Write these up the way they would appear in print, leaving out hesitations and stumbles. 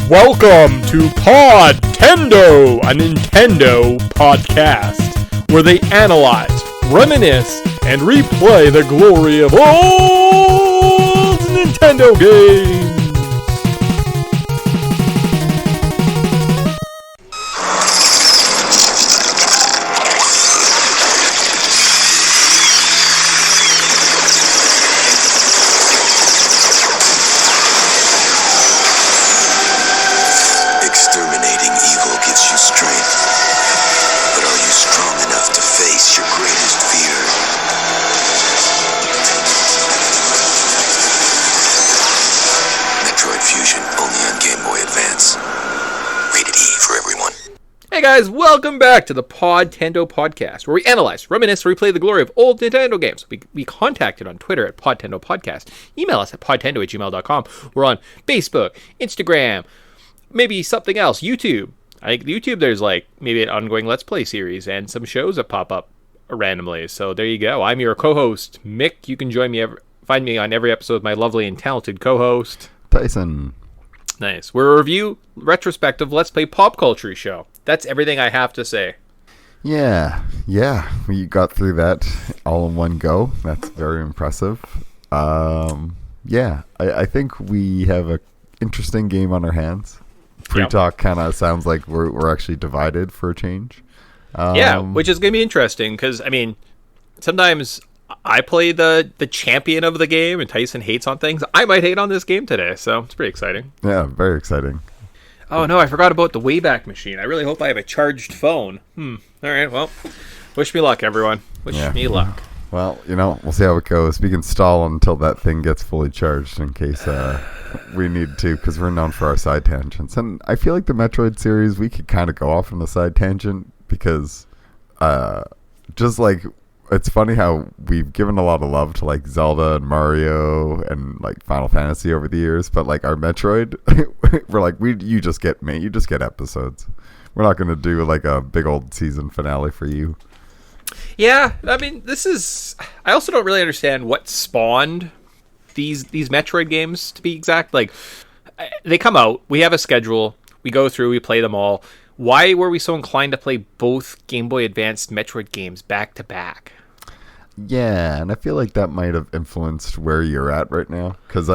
Welcome to Podtendo, a Nintendo podcast, where they analyze, reminisce, and replay the glory of old Nintendo games. Hey guys, welcome back to the Podtendo Podcast, where we analyze, reminisce, replay the glory of old Nintendo games. We contacted on Twitter at Podtendo Podcast. Email us at podtendo@gmail.com. We're on Facebook, Instagram, maybe something else, YouTube. I think YouTube there's like maybe an ongoing Let's Play series and some shows that pop up randomly. So there you go. I'm your co-host, Mick. You can join me, find me on every episode with my lovely and talented co-host, Tyson. Nice. We're a review retrospective Let's Play pop culture show. That's everything I have to say. Yeah, we got through that all in one go. That's very impressive. I think we have an interesting game on our hands. Pre-talk kind of sounds like we're actually divided for a change. Which is going to be interesting because, I mean, sometimes I play the champion of the game and Tyson hates on things. I might hate on this game today, so it's pretty exciting. Yeah, very exciting. Oh no, I forgot about the Wayback Machine. I really hope I have a charged phone. Alright, well, wish me luck, everyone. Wish me luck. Well, we'll see how it goes. We can stall until that thing gets fully charged in case we need to, because we're known for our side tangents. And I feel like the Metroid series, we could kind of go off on the side tangent because just like, it's funny how we've given a lot of love to like Zelda and Mario and like Final Fantasy over the years, but like our Metroid, we're like, you just get episodes. We're not going to do like a big old season finale for you. Yeah, I mean, I also don't really understand what spawned these Metroid games, to be exact. Like, they come out, we have a schedule, we go through, we play them all. Why were we so inclined to play both Game Boy Advanced Metroid games back to back? Yeah, and I feel like that might have influenced where you're at right now, because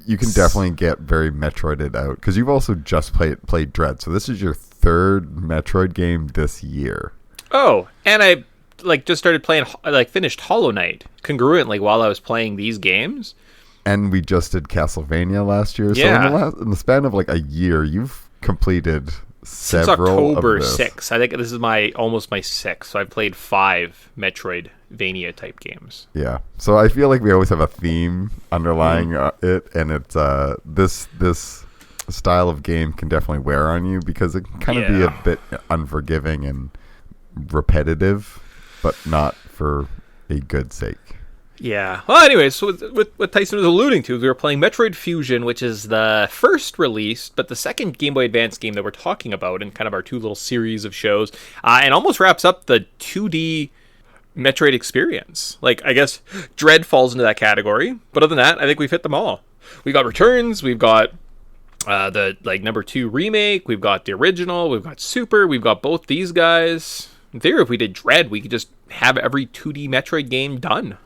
you can definitely get very Metroided out, because you've also just played Dread, so this is your third Metroid game this year. Oh, and I just started playing, finished Hollow Knight congruently while I was playing these games. And we just did Castlevania last year, yeah. So in the span of like a year, you've completed several. Since October 6th. I think this is almost my 6th. So I've played 5 Metroidvania type games. Yeah. So I feel like we always have a theme underlying it, and it's this style of game can definitely wear on you because it can kind of be a bit unforgiving and repetitive, but not for a good sake. Yeah. Well, anyways, so what Tyson was alluding to, we were playing Metroid Fusion, which is the first release, but the second Game Boy Advance game that we're talking about in kind of our two little series of shows, and almost wraps up the 2D Metroid experience. Like, I guess Dread falls into that category, but other than that, I think we've hit them all. We've got Returns, we've got the number 2 remake, we've got the original, we've got Super, we've got both these guys. In theory, if we did Dread, we could just have every 2D Metroid game done.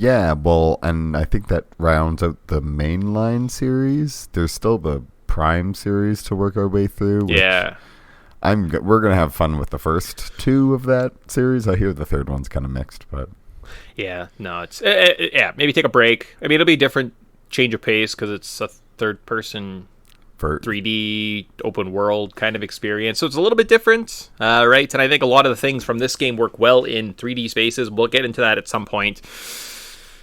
Yeah, well, and I think that rounds out the mainline series. There's still the Prime series to work our way through. Yeah. We're going to have fun with the first 2 of that series. I hear the third one's kind of mixed, but... Yeah, no, it's... maybe take a break. I mean, it'll be different, change of pace, because it's a third-person 3D open world kind of experience. So it's a little bit different, right? And I think a lot of the things from this game work well in 3D spaces. We'll get into that at some point.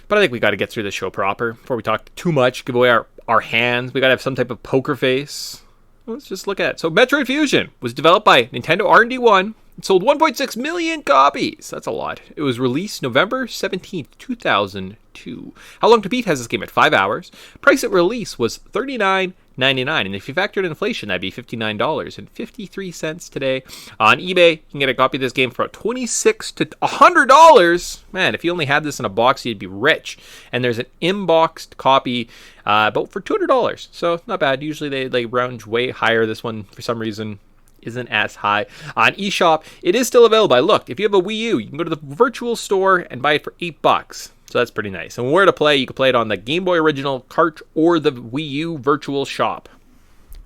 But I think we got to get through the show proper before we talk too much, give away our hands. We got to have some type of poker face. Let's just look at it. So Metroid Fusion was developed by Nintendo R&D1 It sold 1.6 million copies. That's a lot. It was released November 17th, 2002. How Long to Beat has this game at 5 hours. Price at release was $39.99. And if you factored in inflation, that'd be $59.53 today. On eBay, you can get a copy of this game for about $26 to $100. Man, if you only had this in a box, you'd be rich. And there's an inboxed copy about for $200. So not bad. Usually they round way higher. This one, for some reason, isn't as high. On eShop, it is still available. I looked. If you have a Wii U, you can go to the virtual store and buy it for $8. So that's pretty nice. And where to play, you can play it on the Game Boy Original cart or the Wii U Virtual Shop.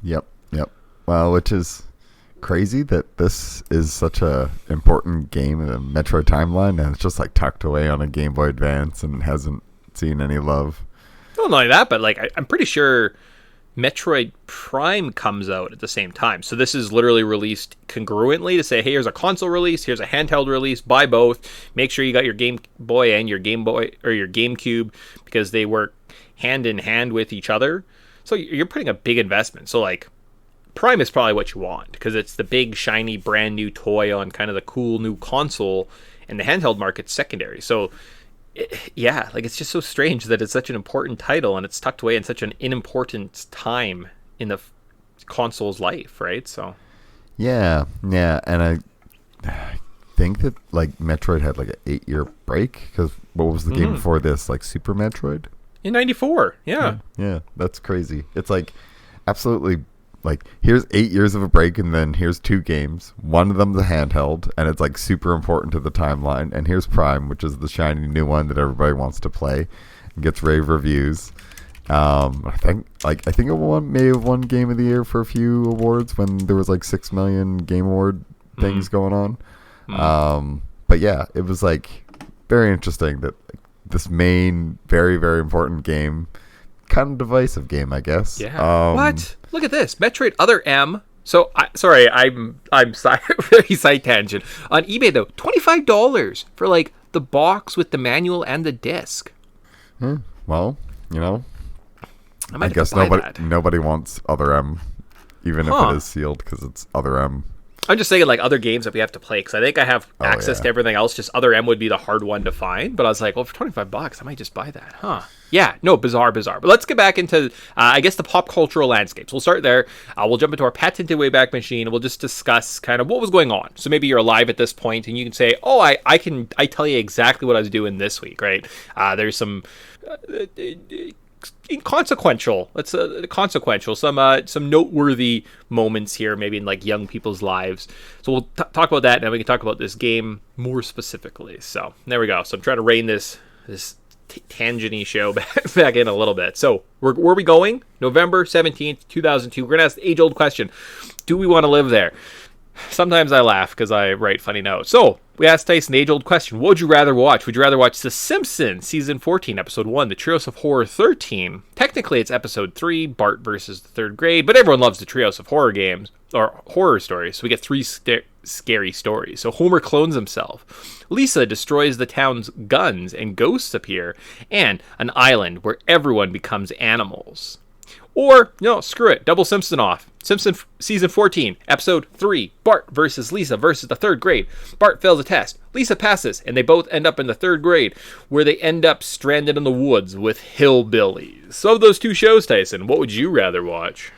Yep. Well, which is crazy that this is such a important game in the Metroid timeline, and it's just like tucked away on a Game Boy Advance and hasn't seen any love. Not only that, but like I'm pretty sure Metroid Prime comes out at the same time. So this is literally released congruently to say, hey, here's a console release, here's a handheld release, buy both. Make sure you got your Game Boy and your Game Boy or your GameCube because they work hand in hand with each other. So you're putting a big investment. So like Prime is probably what you want because it's the big, shiny, brand new toy on kind of the cool new console, and the handheld market's secondary. So yeah, like it's just so strange that it's such an important title and it's tucked away in such an unimportant time in the console's life, right? So yeah, and I think that like Metroid had like an 8-year break because what was the game before this? Like Super Metroid in '94. Yeah, that's crazy. It's like absolutely. Like, here's 8 years of a break, and then here's 2 games. One of them's a handheld, and it's, like, super important to the timeline. And here's Prime, which is the shiny new one that everybody wants to play and gets rave reviews. I think it may have won Game of the Year for a few awards when there was, like, 6 million Game Award things going on. But, yeah, it was, like, very interesting that like, this main, very, very important game, kind of divisive game, I guess. Yeah. What? Look at this. Metroid Other M. So, I'm very side tangent. On eBay, though, $25 for, like, the box with the manual and the disc. Well, you know, I guess nobody wants Other M, even if it is sealed, because it's Other M. I'm just saying, like, other games that we have to play, because I think I have access to everything else. Just Other M would be the hard one to find. But I was like, well, for $25, I might just buy that. Yeah, no, bizarre. But let's get back into, I guess, the pop cultural landscapes. We'll start there. We'll jump into our patented Wayback Machine, and we'll just discuss kind of what was going on. So maybe you're alive at this point, and you can say, oh, I tell you exactly what I was doing this week, right? There's some inconsequential. Some noteworthy moments here, maybe in like young people's lives. So we'll talk about that, and then we can talk about this game more specifically. So there we go. So I'm trying to rein this tangent-y show back in a little bit. So where are we going? November 17th, 2002. We're gonna ask the age-old question: do we want to live there? Sometimes I laugh because I write funny notes. So we asked Tyson the age-old question: what would you rather watch? Would you rather watch The Simpsons season 14, episode 1, The Trios of Horror 13? Technically, it's episode 3, Bart versus the third grade, but everyone loves the Trios of Horror games or horror stories. So we get 3 scary stories. So Homer clones himself. Lisa destroys the town's guns and ghosts appear, and an island where everyone becomes animals. Or, no, screw it, double Simpson off. Simpson season 14, episode 3, Bart versus Lisa versus the third grade. Bart fails a test, Lisa passes, and they both end up in the third grade, where they end up stranded in the woods with hillbillies. So of those 2 shows, Tyson, what would you rather watch?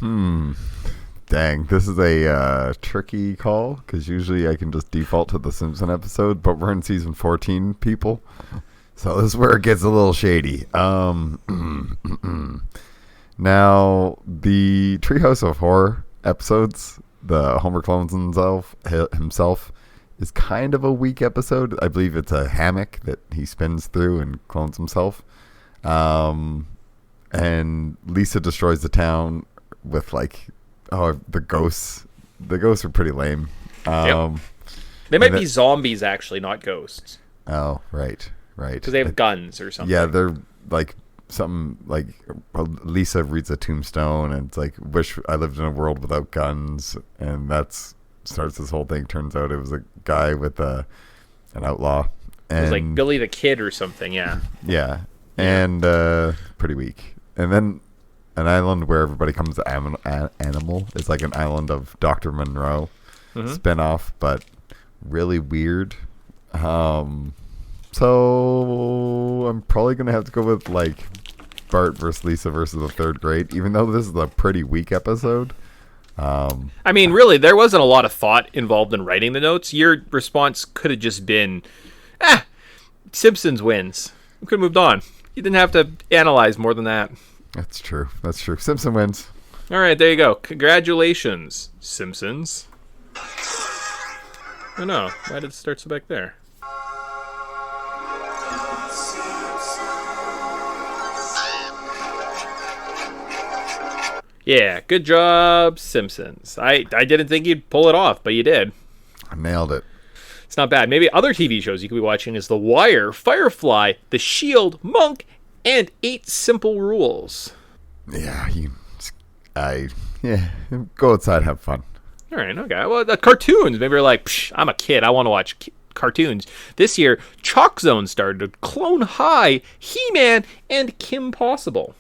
Dang, this is a tricky call, because usually I can just default to the Simpson episode, but we're in season 14, people. So this is where it gets a little shady. Now, the Treehouse of Horror episodes, the Homer clones himself, is kind of a weak episode. I believe it's a hammock that he spins through and clones himself. And Lisa destroys the town with, like, the ghosts. The ghosts are pretty lame. Yep. They might be zombies, actually, not ghosts. Oh, right. Because they have guns or something. Yeah, they're, like... something like Lisa reads a tombstone and it's like, wish I lived in a world without guns, and that's starts this whole thing. Turns out it was a guy with an outlaw, and it was like Billy the Kid or something. Yeah, and pretty weak. And then an island where everybody comes animal is like an island of Dr. Monroe spinoff, but really weird. So I'm probably gonna have to go with like Bart versus Lisa versus the third grade, even though this is a pretty weak episode. I mean, really, there wasn't a lot of thought involved in writing the notes. Your response could have just been, Simpsons wins. We could have moved on. You didn't have to analyze more than that. That's true. Simpson wins. All right, there you go. Congratulations, Simpsons. Oh no, why did it start so back there? Yeah, good job, Simpsons. I didn't think you'd pull it off, but you did. I nailed it. It's not bad. Maybe other TV shows you could be watching is The Wire, Firefly, The Shield, Monk, and 8 Simple Rules. Yeah, go outside, have fun. All right, okay. Well, the cartoons. Maybe you're like, I'm a kid. I want to watch cartoons. This year, Chalk Zone started, Clone High, He-Man, and Kim Possible.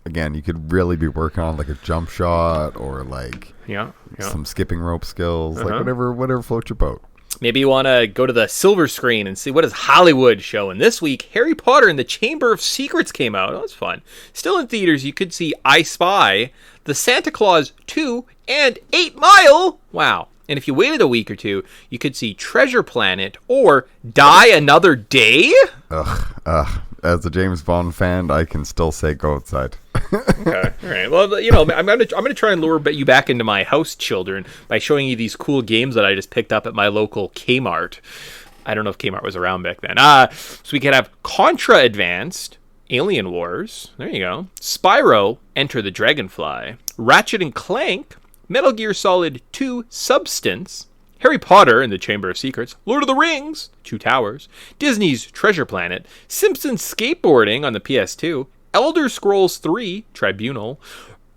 Again, you could really be working on like a jump shot or like some skipping rope skills, like whatever floats your boat. Maybe you want to go to the silver screen and see what is Hollywood showing. This week, Harry Potter and the Chamber of Secrets came out. Oh, that's fun. Still in theaters, you could see I Spy, The Santa Claus 2, and 8 Mile. Wow. And if you waited a week or two, you could see Treasure Planet or Die Another Day. As a James Bond fan, I can still say go outside. Okay, all right. Well, I'm gonna try and lure you back into my house, children, by showing you these cool games that I just picked up at my local Kmart. I don't know if Kmart was around back then. So we could have Contra Advanced, Alien Wars. There you go. Spyro, Enter the Dragonfly. Ratchet and Clank, Metal Gear Solid 2, Substance. Harry Potter and the Chamber of Secrets, Lord of the Rings, Two Towers, Disney's Treasure Planet, Simpsons Skateboarding on the PS2, Elder Scrolls 3, Tribunal,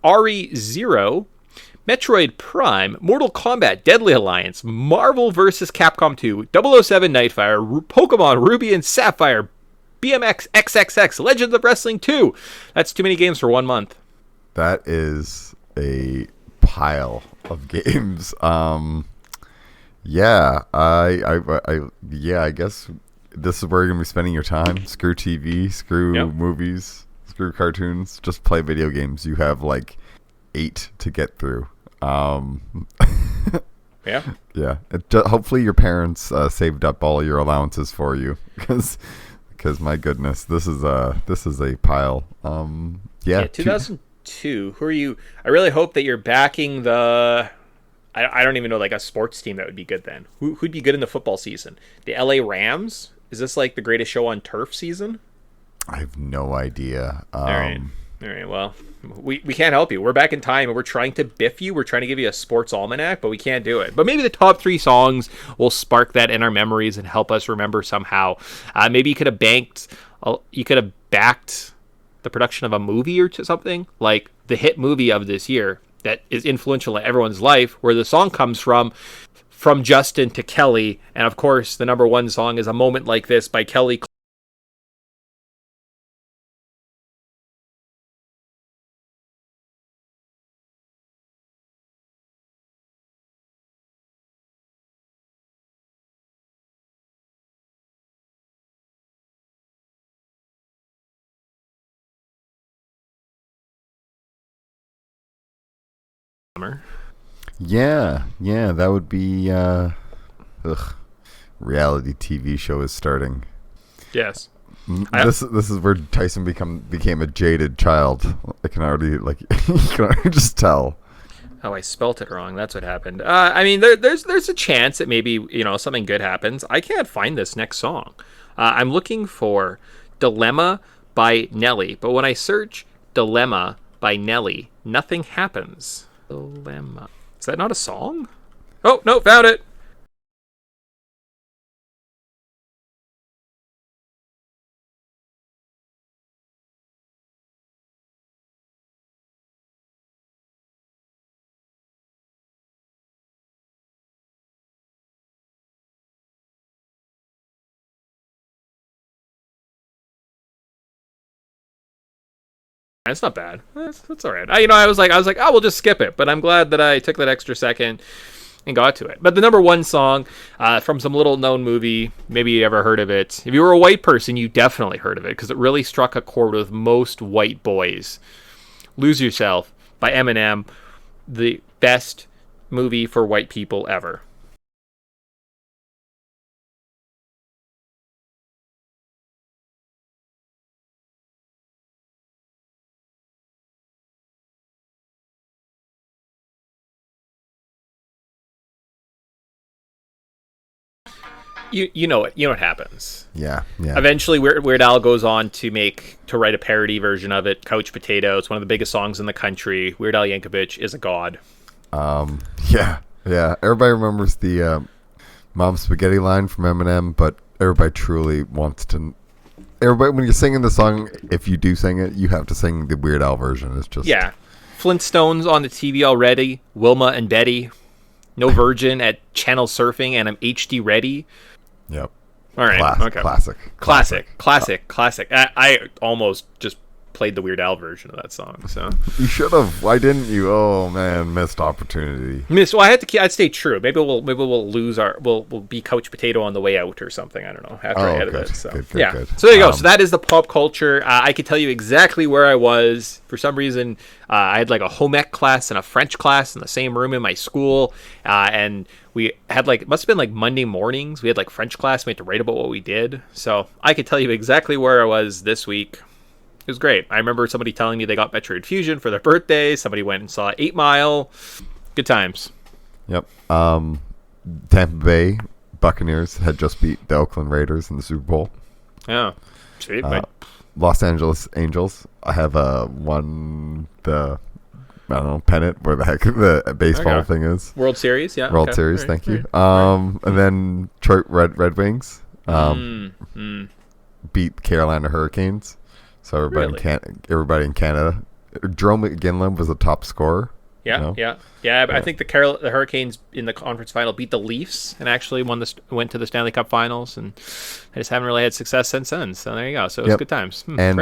RE0, Metroid Prime, Mortal Kombat Deadly Alliance, Marvel vs. Capcom 2, 007 Nightfire, Pokemon Ruby and Sapphire, BMX XXX, Legends of Wrestling 2. That's too many games for 1 month. That is a pile of games. Yeah, I guess this is where you're gonna be spending your time. Screw TV, screw movies, screw cartoons. Just play video games. You have like 8 to get through. Yeah. Hopefully your parents saved up all your allowances for you, because my goodness, this is a pile. 2002. Who are you? I really hope that you're backing the. I don't even know, like a sports team that would be good then. Who'd be good in the football season? The LA Rams? Is this like the Greatest Show on Turf season? I have no idea. All right. Well, we can't help you. We're back in time and we're trying to biff you. We're trying to give you a sports almanac, but we can't do it. But maybe the top 3 songs will spark that in our memories and help us remember somehow. Maybe you could have backed the production of a movie or something, like the hit movie of this year that is influential in everyone's life, where the song comes from Justin to Kelly. And of course, the number 1 song is A Moment Like This by Kelly. Yeah, that would be reality TV show is starting. Yes. This is where Tyson became a jaded child. I can already just tell. Oh, I spelt it wrong. That's what happened. I mean, there's a chance that maybe something good happens. I can't find this next song. I'm looking for Dilemma by Nelly, but when I search Dilemma by Nelly, nothing happens. Dilemma. Is that not a song? Oh, no, found it. It's not bad. That's all right. I was like, oh, we'll just skip it. But I'm glad that I took that extra second and got to it. But the number one song from some little known movie, maybe you ever heard of it. If you were a white person, you definitely heard of it because it really struck a chord with most white boys. Lose Yourself by Eminem, the best movie for white people ever. You know it. You know what happens. Yeah. Eventually, Weird Al goes on to write a parody version of it, Couch Potato. It's one of the biggest songs in the country. Weird Al Yankovic is a god. Yeah. Everybody remembers the Mom Spaghetti line from Eminem, but everybody truly wants to. Everybody, when you're singing the song, if you do sing it, you have to sing the Weird Al version. It's just Flintstones on the TV already. Wilma and Betty. No Virgin at Channel Surfing, and I'm HD ready. Yep. All right. Okay. Classic. I almost just played the Weird Al version of that song. So you should have. Why didn't you? Oh man, missed opportunity. Well, I'd stay true. Maybe we'll lose we'll be Couch Potato on the way out or something. I don't know. After I edit it. So good. So there you go. So that is the pop culture. I could tell you exactly where I was. For some reason, I had like a home ec class and a French class in the same room in my school, and we had it must have been like Monday mornings. We had like French class. We had to write about what we did. So I could tell you exactly where I was this week. It was great. I remember somebody telling me they got Metroid Fusion for their birthday. Somebody went and saw 8 Mile. Good times. Yep. Tampa Bay Buccaneers had just beat the Oakland Raiders in the Super Bowl. Yeah. Sweet. Los Angeles Angels. I have won the pennant where the heck the baseball thing is. World Series, yeah. World Series, thank you. And then Detroit Red Wings beat Carolina Hurricanes. So everybody in Canada. Jerome McGinley was the top scorer. Yeah. I think the Hurricanes in the conference final beat the Leafs and actually went to the Stanley Cup Finals, and I just haven't really had success since then. So there you go. So it was good times. And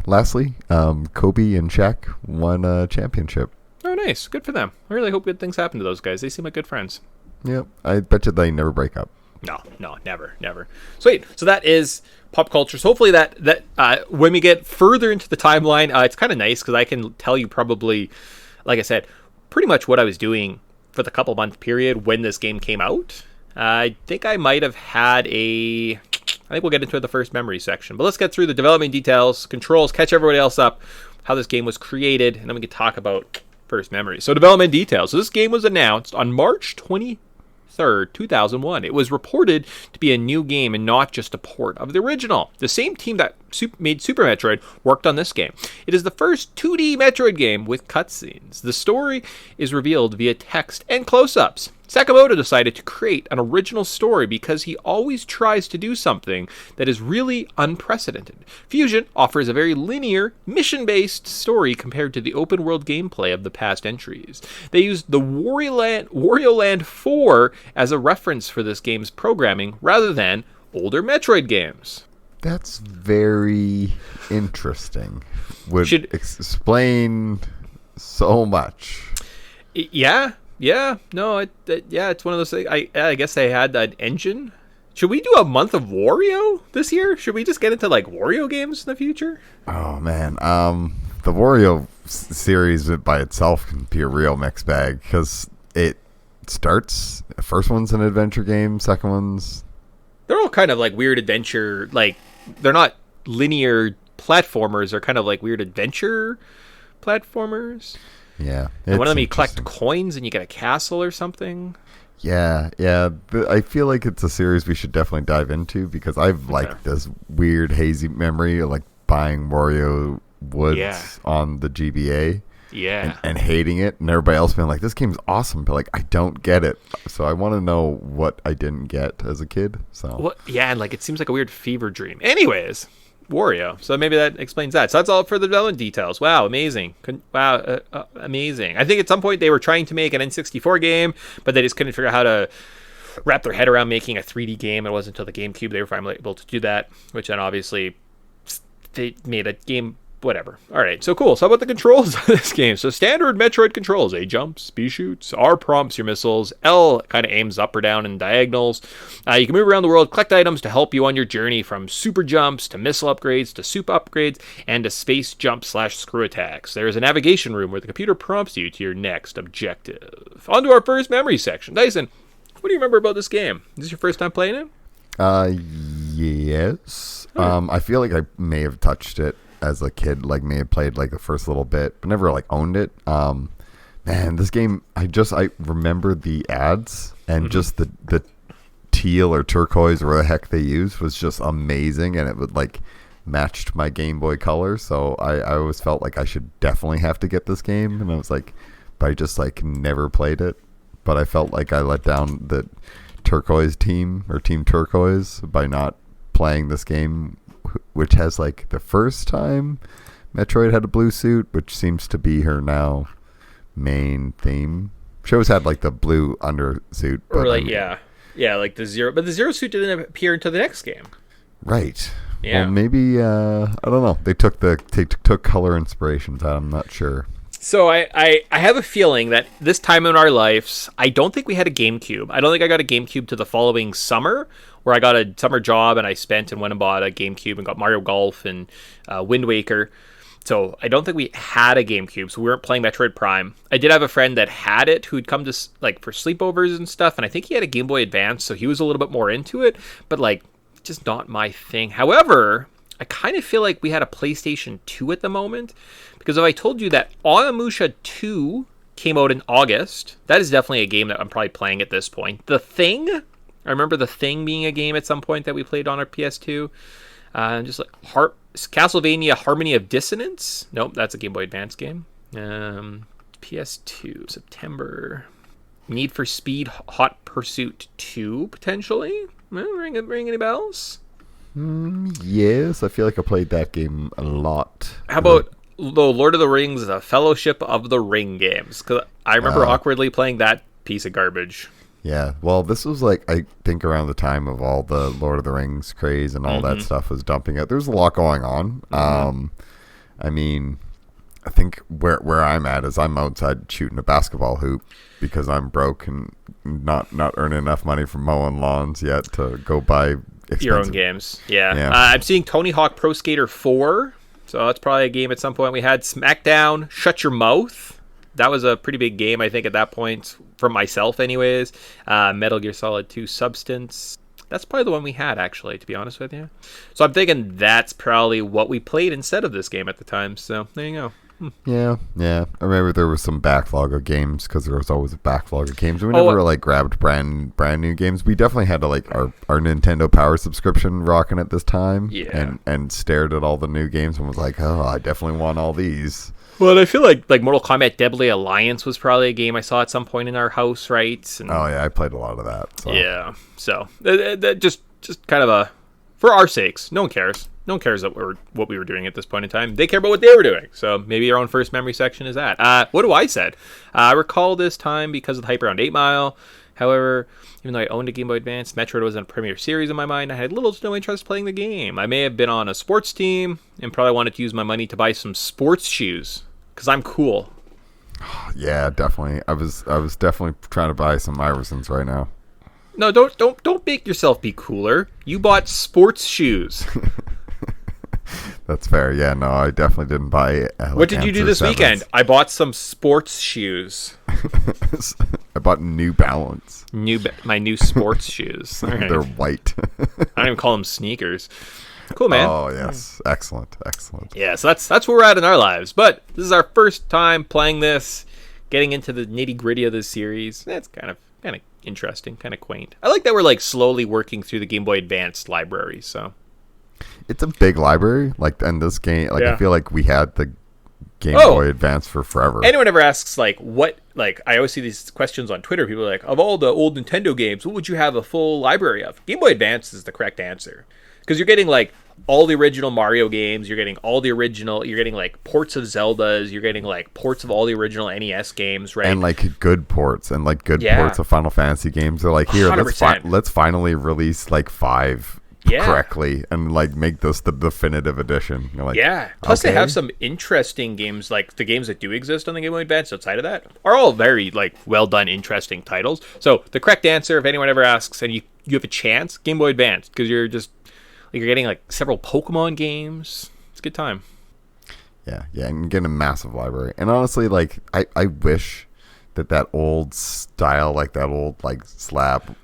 lastly, Kobe and Shaq won a championship. Oh, nice. Good for them. I really hope good things happen to those guys. They seem like good friends. Yep. I bet you they never break up. No, never. Sweet. So that is pop culture. So hopefully that when we get further into the timeline, it's kind of nice because I can tell you probably, like I said, pretty much what I was doing for the couple month period when this game came out. I think I might have had I think we'll get into the first memory section, but let's get through the development details, controls, catch everybody else up, how this game was created, and then we can talk about first memories. So development details. So this game was announced on March 23rd, 2001. It was reported to be a new game and not just a port of the original. The same team that made Super Metroid worked on this game. It is the first 2D Metroid game with cutscenes. The story is revealed via text and close-ups. Sakamoto decided to create an original story because he always tries to do something that is really unprecedented. Fusion offers a very linear, mission-based story compared to the open-world gameplay of the past entries. They used the Wario Land 4 as a reference for this game's programming rather than older Metroid games. That's very interesting. Would explain so much. Yeah. No, it's one of those things. I guess they had that engine. Should we do a month of Wario this year? Should we just get into like Wario games in the future? Oh man, the Wario series by itself can be a real mixed bag because it starts. First one's an adventure game. Second one's they're all kind of like weird adventure. Like they're not linear platformers. They're kind of like weird adventure platformers. Yeah. And one of them you collect coins and you get a castle or something. Yeah. I feel like it's a series we should definitely dive into because I've like this weird hazy memory of like buying Wario Woods on the GBA. Yeah. And hating it, and everybody else being like, this game's awesome, but like I don't get it. So I want to know what I didn't get as a kid. And like it seems like a weird fever dream. Anyways, Wario. So maybe that explains that. So that's all for the development details. Wow, amazing. Amazing. I think at some point they were trying to make an N64 game, but they just couldn't figure out how to wrap their head around making a 3D game. It wasn't until the GameCube they were finally able to do that, which then obviously they made a Game whatever. All right, so cool. So how about the controls of this game? So standard Metroid controls: A jumps, B shoots, R prompts your missiles, L kind of aims up or down in diagonals. You can move around the world, collect items to help you on your journey from super jumps to missile upgrades to soup upgrades and to space jump / screw attacks. There is a navigation room where the computer prompts you to your next objective. On to our first memory section. Dyson, what do you remember about this game? Is this your first time playing it? Yes. I feel like I may have touched it as a kid, like may have played like the first little bit, but never like owned it. Man, this game, I remember the ads and just the teal or turquoise or what the heck they used was just amazing, and it would like matched my Game Boy Color, so I always felt like I should definitely have to get this game, and I was like, but I just like never played it. But I felt like I let down the Turquoise team or Team Turquoise by not playing this game, which has like the first time Metroid had a blue suit, which seems to be her now main theme. She always had like the blue undersuit, or like like the Zero, but the Zero suit didn't appear until the next game, right? Yeah, well, maybe I don't know. They took color inspirations out. I'm not sure. So I have a feeling that this time in our lives, I don't think we had a GameCube. I don't think I got a GameCube to the following summer, where I got a summer job and I spent and went and bought a GameCube and got Mario Golf and Wind Waker. So I don't think we had a GameCube, so we weren't playing Metroid Prime. I did have a friend that had it who'd come to like for sleepovers and stuff, and I think he had a Game Boy Advance, so he was a little bit more into it, but like just not my thing. However, I kind of feel like we had a PlayStation 2 at the moment, because if I told you that Onimusha 2 came out in August, that is definitely a game that I'm probably playing at this point. The Thing, I remember The Thing being a game at some point that we played on our PS2. Just like Castlevania Harmony of Dissonance. Nope, that's a Game Boy Advance game. PS2, September. Need for Speed Hot Pursuit 2, potentially? Ring any bells? Yes, I feel like I played that game a lot. How about the Lord of the Rings, the Fellowship of the Ring games? Because I remember awkwardly playing that piece of garbage. Yeah, well, this was like, I think around the time of all the Lord of the Rings craze and all that stuff was dumping out. There's a lot going on. I mean, I think where I'm at is I'm outside shooting a basketball hoop because I'm broke and not earning enough money from mowing lawns yet to go buy your own games. Yeah. I'm seeing Tony Hawk Pro Skater 4, so that's probably a game at some point. We had SmackDown Shut Your Mouth. That was a pretty big game, I think, at that point, for myself anyways. Metal Gear Solid 2 Substance. That's probably the one we had, actually, to be honest with you. So I'm thinking that's probably what we played instead of this game at the time. So there you go. Yeah. I remember there was some backlog of games, because there was always a backlog of games. We never like grabbed brand new games. We definitely had to like our Nintendo Power subscription rocking at this time, and stared at all the new games and was like, oh, I definitely want all these. Well, I feel like Mortal Kombat Deadly Alliance was probably a game I saw at some point in our house, right? And, oh yeah, I played a lot of that. So. Yeah, so that just kind of a, for our sakes, no one cares. No one cares what we were doing at this point in time. They care about what they were doing. So maybe our own first memory section is that. What do I said? I recall this time because of the hype around 8 Mile. However, even though I owned a Game Boy Advance, Metroid was in a premier series in my mind. I had little to no interest playing the game. I may have been on a sports team and probably wanted to use my money to buy some sports shoes because I'm cool. Yeah, definitely. I was definitely trying to buy some Iversons right now. No, don't make yourself be cooler. You bought sports shoes. That's fair. Yeah, no, I definitely didn't buy. What did you do this weekend? I bought some sports shoes. I bought New Balance. My new sports shoes. Right. They're white. I don't even call them sneakers. Cool, man. Oh yes, excellent. Yeah, so that's where we're at in our lives. But this is our first time playing this, getting into the nitty gritty of this series. That's kind of interesting, kind of quaint. I like that we're like slowly working through the Game Boy Advance library. So. It's a big library, like, and this game, like, I feel like we had the Game Boy Advance for forever. Anyone ever asks, like, what, like, I always see these questions on Twitter. People are like, of all the old Nintendo games, what would you have a full library of? Game Boy Advance is the correct answer. Because you're getting, like, all the original Mario games. You're getting you're getting, like, ports of Zeldas. You're getting, like, ports of all the original NES games, right? And, like, good ports. And, like, good ports of Final Fantasy games. They're like, here, let's finally release, like, 5 correctly and like make this the definitive edition. You're like, yeah. Plus, okay. they have some interesting games, like the games that do exist on the Game Boy Advance outside of that are all very like well done, interesting titles. So the correct answer, if anyone ever asks, and you have a chance, Game Boy Advance, because you're just like you're getting like several Pokemon games. It's a good time. Yeah, and getting a massive library. And honestly, like I wish that old style, like that old like slab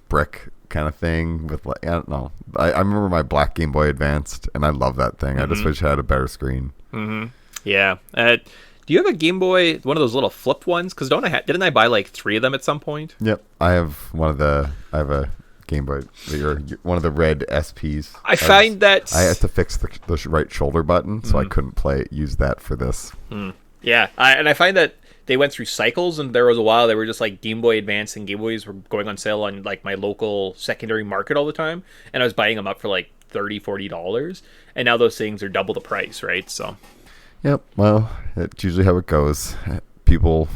brick kind of thing with like, I don't know. I remember my black Game Boy Advanced, and I love that thing. I just wish it had a better screen. Yeah. Do you have a Game Boy, one of those little flip ones? Because didn't I buy like 3 of them at some point? Yep, I have a Game Boy, one of the red SPs. I find that I had to fix the right shoulder button, so I couldn't use that for this. Yeah, and I find that they went through cycles, and there was a while they were just like Game Boy Advance and Game Boys were going on sale on like my local secondary market all the time, and I was buying them up for like $30-$40, and now those things are double the price, right? So yep, well, it's usually how it goes. People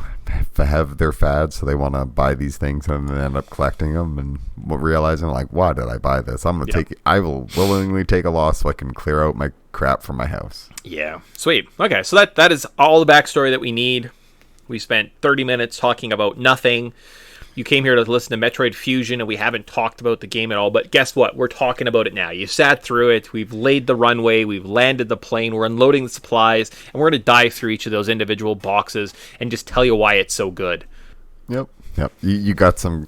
have their fads, so they want to buy these things and then end up collecting them and realizing like, why did I buy this? I will willingly take a loss so I can clear out my crap from my house. Yeah, sweet. Okay, so that is all the backstory that we need. We spent 30 minutes talking about nothing. You came here to listen to Metroid Fusion, and we haven't talked about the game at all. But guess what? We're talking about it now. You sat through it. We've laid the runway. We've landed the plane. We're unloading the supplies. And we're going to dive through each of those individual boxes and just tell you why it's so good. Yep. You got some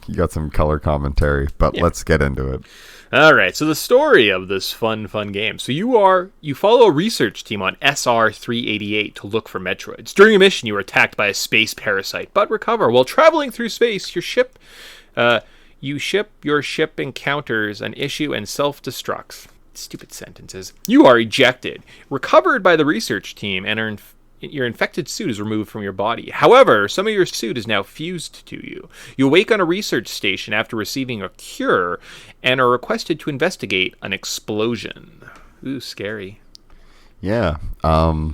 color commentary, but let's get into it. All right, so the story of this fun game. So you follow a research team on SR-388 to look for Metroids. During a mission, you are attacked by a space parasite, but recover. While traveling through space, your ship encounters an issue and self-destructs. Stupid sentences. You are ejected, recovered by the research team, and your infected suit is removed from your body. However, some of your suit is now fused to you. You awake on a research station after receiving a cure and are requested to investigate an explosion. Ooh, scary. Yeah. I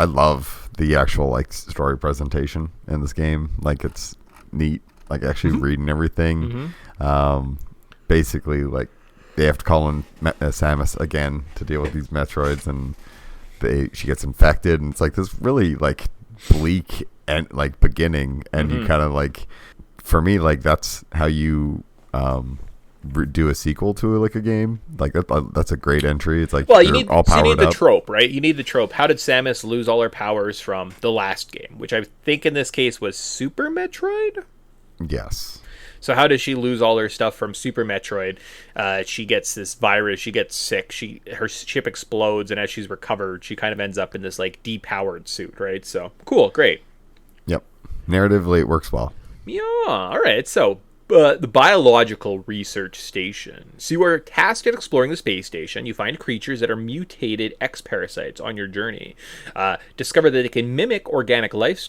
love the actual like story presentation in this game. Like it's neat. Like actually reading everything. Basically, like they have to call in Samus again to deal with these Metroids, and she gets infected, and it's like this really like bleak and like beginning, and you kind of like, for me, like that's how you do a sequel to like a game like that's a great entry. It's like, well, you need the up. trope, right? You need the trope. How did Samus lose all her powers from the last game, which I think in this case was Super Metroid? Yes. So how does she lose all her stuff from Super Metroid? She gets this virus. She gets sick. Her ship explodes, and as she's recovered, she kind of ends up in this like depowered suit, right? So cool, great. Yep. Narratively, it works well. Yeah. All right. So the biological research station. So you are tasked at exploring the space station. You find creatures that are mutated X-parasites on your journey. Discover that they can mimic organic life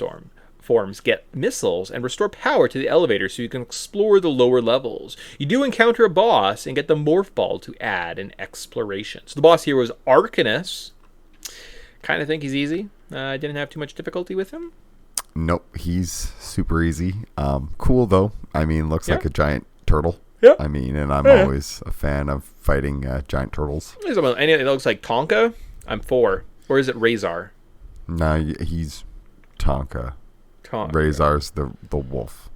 forms, get missiles, and restore power to the elevator so you can explore the lower levels. You do encounter a boss and get the morph ball to add an exploration. So the boss here was Arcanus. Kind of think he's easy. I didn't have too much difficulty with him. Nope, he's super easy. Cool though. I mean, looks like a giant turtle. Yeah. I mean, and I'm always a fan of fighting giant turtles. It looks like Tonka. I'm 4. Or is it Razor? No, he's Tonka. Razor's the wolf.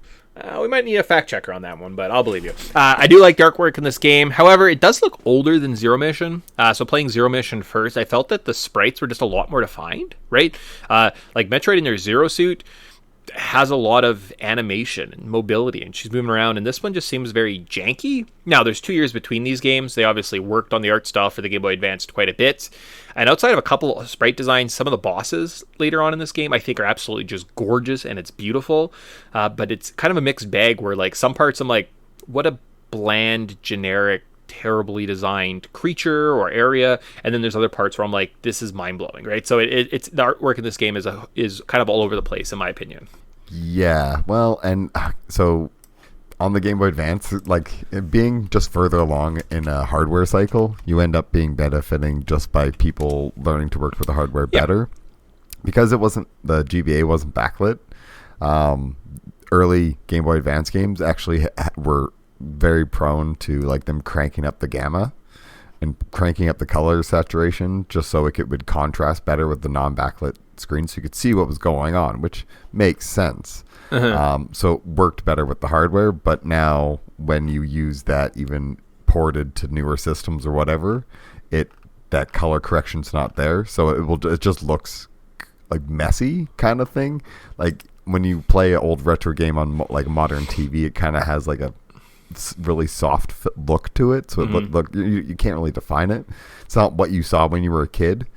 We might need a fact checker on that one, but I'll believe you. I do like the artwork in this game. However, it does look older than Zero Mission. So playing Zero Mission first, I felt that the sprites were just a lot more defined, right? Like Metroid in their Zero suit has a lot of animation and mobility, and she's moving around, and this one just seems very janky. Now, there's 2 years between these games. They obviously worked on the art style for the Game Boy Advance quite a bit. And outside of a couple of sprite designs, some of the bosses later on in this game I think are absolutely just gorgeous, and it's beautiful. But it's kind of a mixed bag where like some parts I'm like, what a bland, generic, terribly designed creature or area, and then there's other parts where I'm like, this is mind-blowing, right? So it's the artwork in this game is kind of all over the place in my opinion. Yeah, well, and so on the Game Boy Advance, like being just further along in a hardware cycle, you end up being benefiting just by people learning to work with the hardware better, because the GBA wasn't backlit. Early Game Boy Advance games actually were very prone to like them cranking up the gamma and cranking up the color saturation just so it would contrast better with the non-backlit screen, so you could see what was going on, which makes sense. So it worked better with the hardware, but now when you use that even ported to newer systems or whatever, that color correction's not there, so it just looks like messy kind of thing. Like when you play an old retro game on like modern TV, it kind of has like a really soft look to it, so it look you can't really define it. It's not what you saw when you were a kid,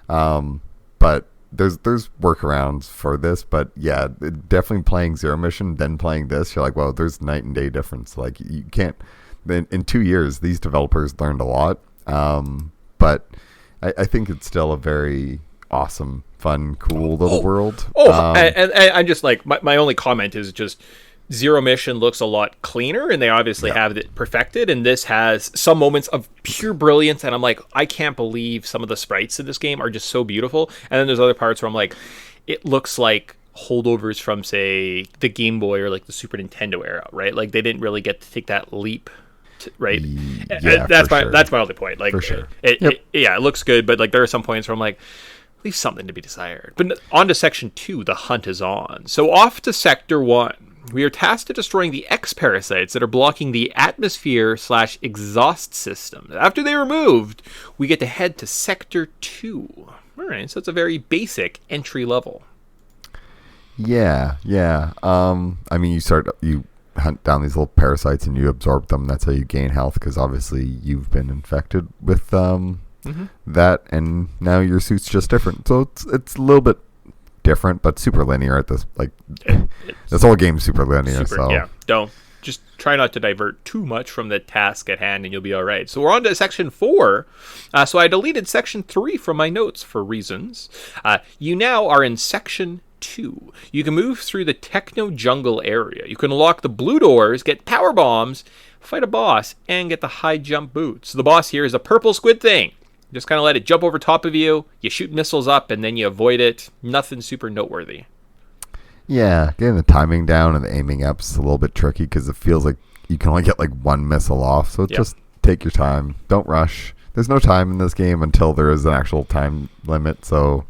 but there's workarounds for this. But yeah, definitely playing Zero Mission then playing this, you're like, well, there's night and day difference. Like you can't in 2 years these developers learned a lot, but I think it's still a very awesome, fun, cool little world. And I'm just like, my only comment is just Zero Mission looks a lot cleaner, and they obviously have it perfected, and this has some moments of pure brilliance, and I'm like, I can't believe some of the sprites in this game are just so beautiful. And then there's other parts where I'm like, it looks like holdovers from, say, the Game Boy or like the Super Nintendo era, right? Like they didn't really get to take that leap, right? Yeah, that's my only point. Like, for sure. It looks good, but like there are some points where I'm like, leave something to be desired. But on to Section 2, the hunt is on. So off to Sector 1. We are tasked with destroying the X-parasites that are blocking the atmosphere/exhaust system. After they are removed, we get to head to Sector 2. All right, so it's a very basic entry level. Yeah. I mean, you hunt down these little parasites and you absorb them. That's how you gain health, because obviously you've been infected with that, and now your suit's just different. So it's a little bit different, but super linear at this. Like this whole game's super linear. Don't just try not to divert too much from the task at hand, and you'll be all right. So we're on to Section 4. So I deleted Section 3 from my notes for reasons. You now are in Section 2. You can move through the techno jungle area. You can unlock the blue doors, get power bombs, fight a boss, and get the high jump boots. The boss here is a purple squid thing. Just kind of let it jump over top of you. You shoot missiles up, and then you avoid it. Nothing super noteworthy. Yeah, getting the timing down and the aiming up is a little bit tricky because it feels like you can only get like one missile off. So just take your time. Don't rush. There's no time in this game until there is an actual time limit. So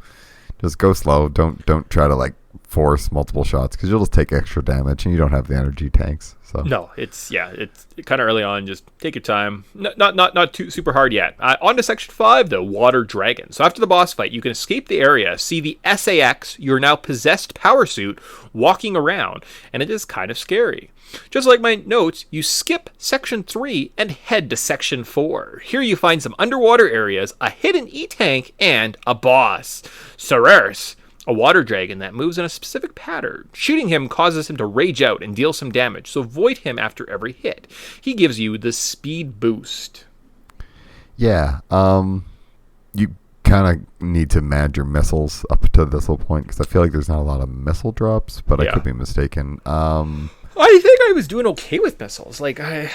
just go slow. Don't try to like force multiple shots, because you'll just take extra damage and you don't have the energy tanks. So no, it's kind of early on. Just take your time. Not too super hard yet. On to Section 5, the Water Dragon. So after the boss fight, you can escape the area, see the SAX, your now possessed power suit, walking around, and it is kind of scary. Just like my notes, you skip Section 3 and head to Section 4. Here you find some underwater areas, a hidden E-tank, and a boss, Cerberus, a water dragon that moves in a specific pattern. Shooting him causes him to rage out and deal some damage, so avoid him after every hit. He gives you the speed boost. Yeah, you kind of need to manage your missiles up to this little point, because I feel like there's not a lot of missile drops, but I could be mistaken. I think I was doing okay with missiles. Like, I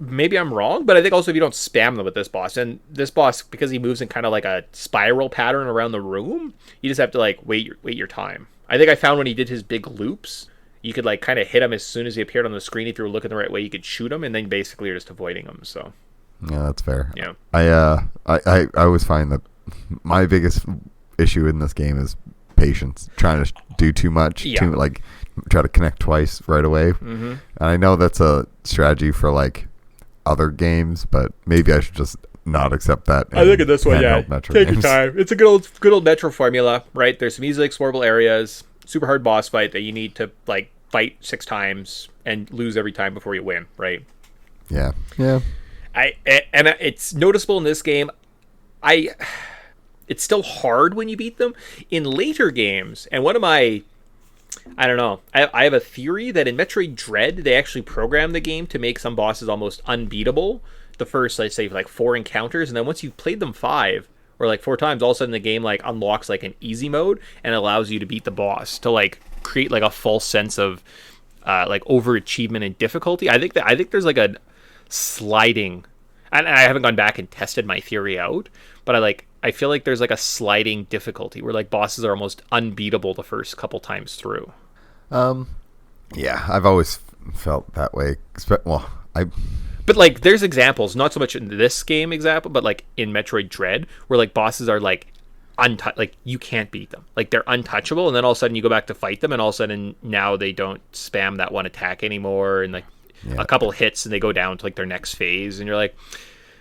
maybe I'm wrong, but I think also if you don't spam them with this boss, and this boss, because he moves in kind of like a spiral pattern around the room, you just have to like wait your time. I think I found when he did his big loops, you could like kind of hit him as soon as he appeared on the screen. If you were looking the right way, you could shoot him, and then basically you're just avoiding him. So yeah, that's fair. Yeah, I always find that my biggest issue in this game is patience, trying to do too much, try to connect twice right away. And I know that's a strategy for like other games, but maybe I should just not accept that. I think in this one, take games. your time. It's a good old Metro formula, right? There's some easily explorable areas, super hard boss fight that you need to like fight 6 times and lose every time before you win, right? Yeah. And it's noticeable in this game. It's still hard when you beat them. In later games, and one of my, I don't know, I have a theory that in Metroid Dread, they actually programmed the game to make some bosses almost unbeatable the first, let's say, like 4 encounters, and then once you've played them 5 or like 4 times, all of a sudden the game like unlocks like an easy mode and allows you to beat the boss, to like create like a false sense of like overachievement and difficulty. I think there's like a sliding, and I haven't gone back and tested my theory out, but I feel like there's like a sliding difficulty where like bosses are almost unbeatable the first couple times through. Yeah, I've always felt that way. Well, But like, there's examples, not so much in this game example, but like in Metroid Dread, where like bosses are like like you can't beat them, like they're untouchable, and then all of a sudden you go back to fight them, and all of a sudden now they don't spam that one attack anymore, and like a couple hits and they go down to like their next phase, and you're like,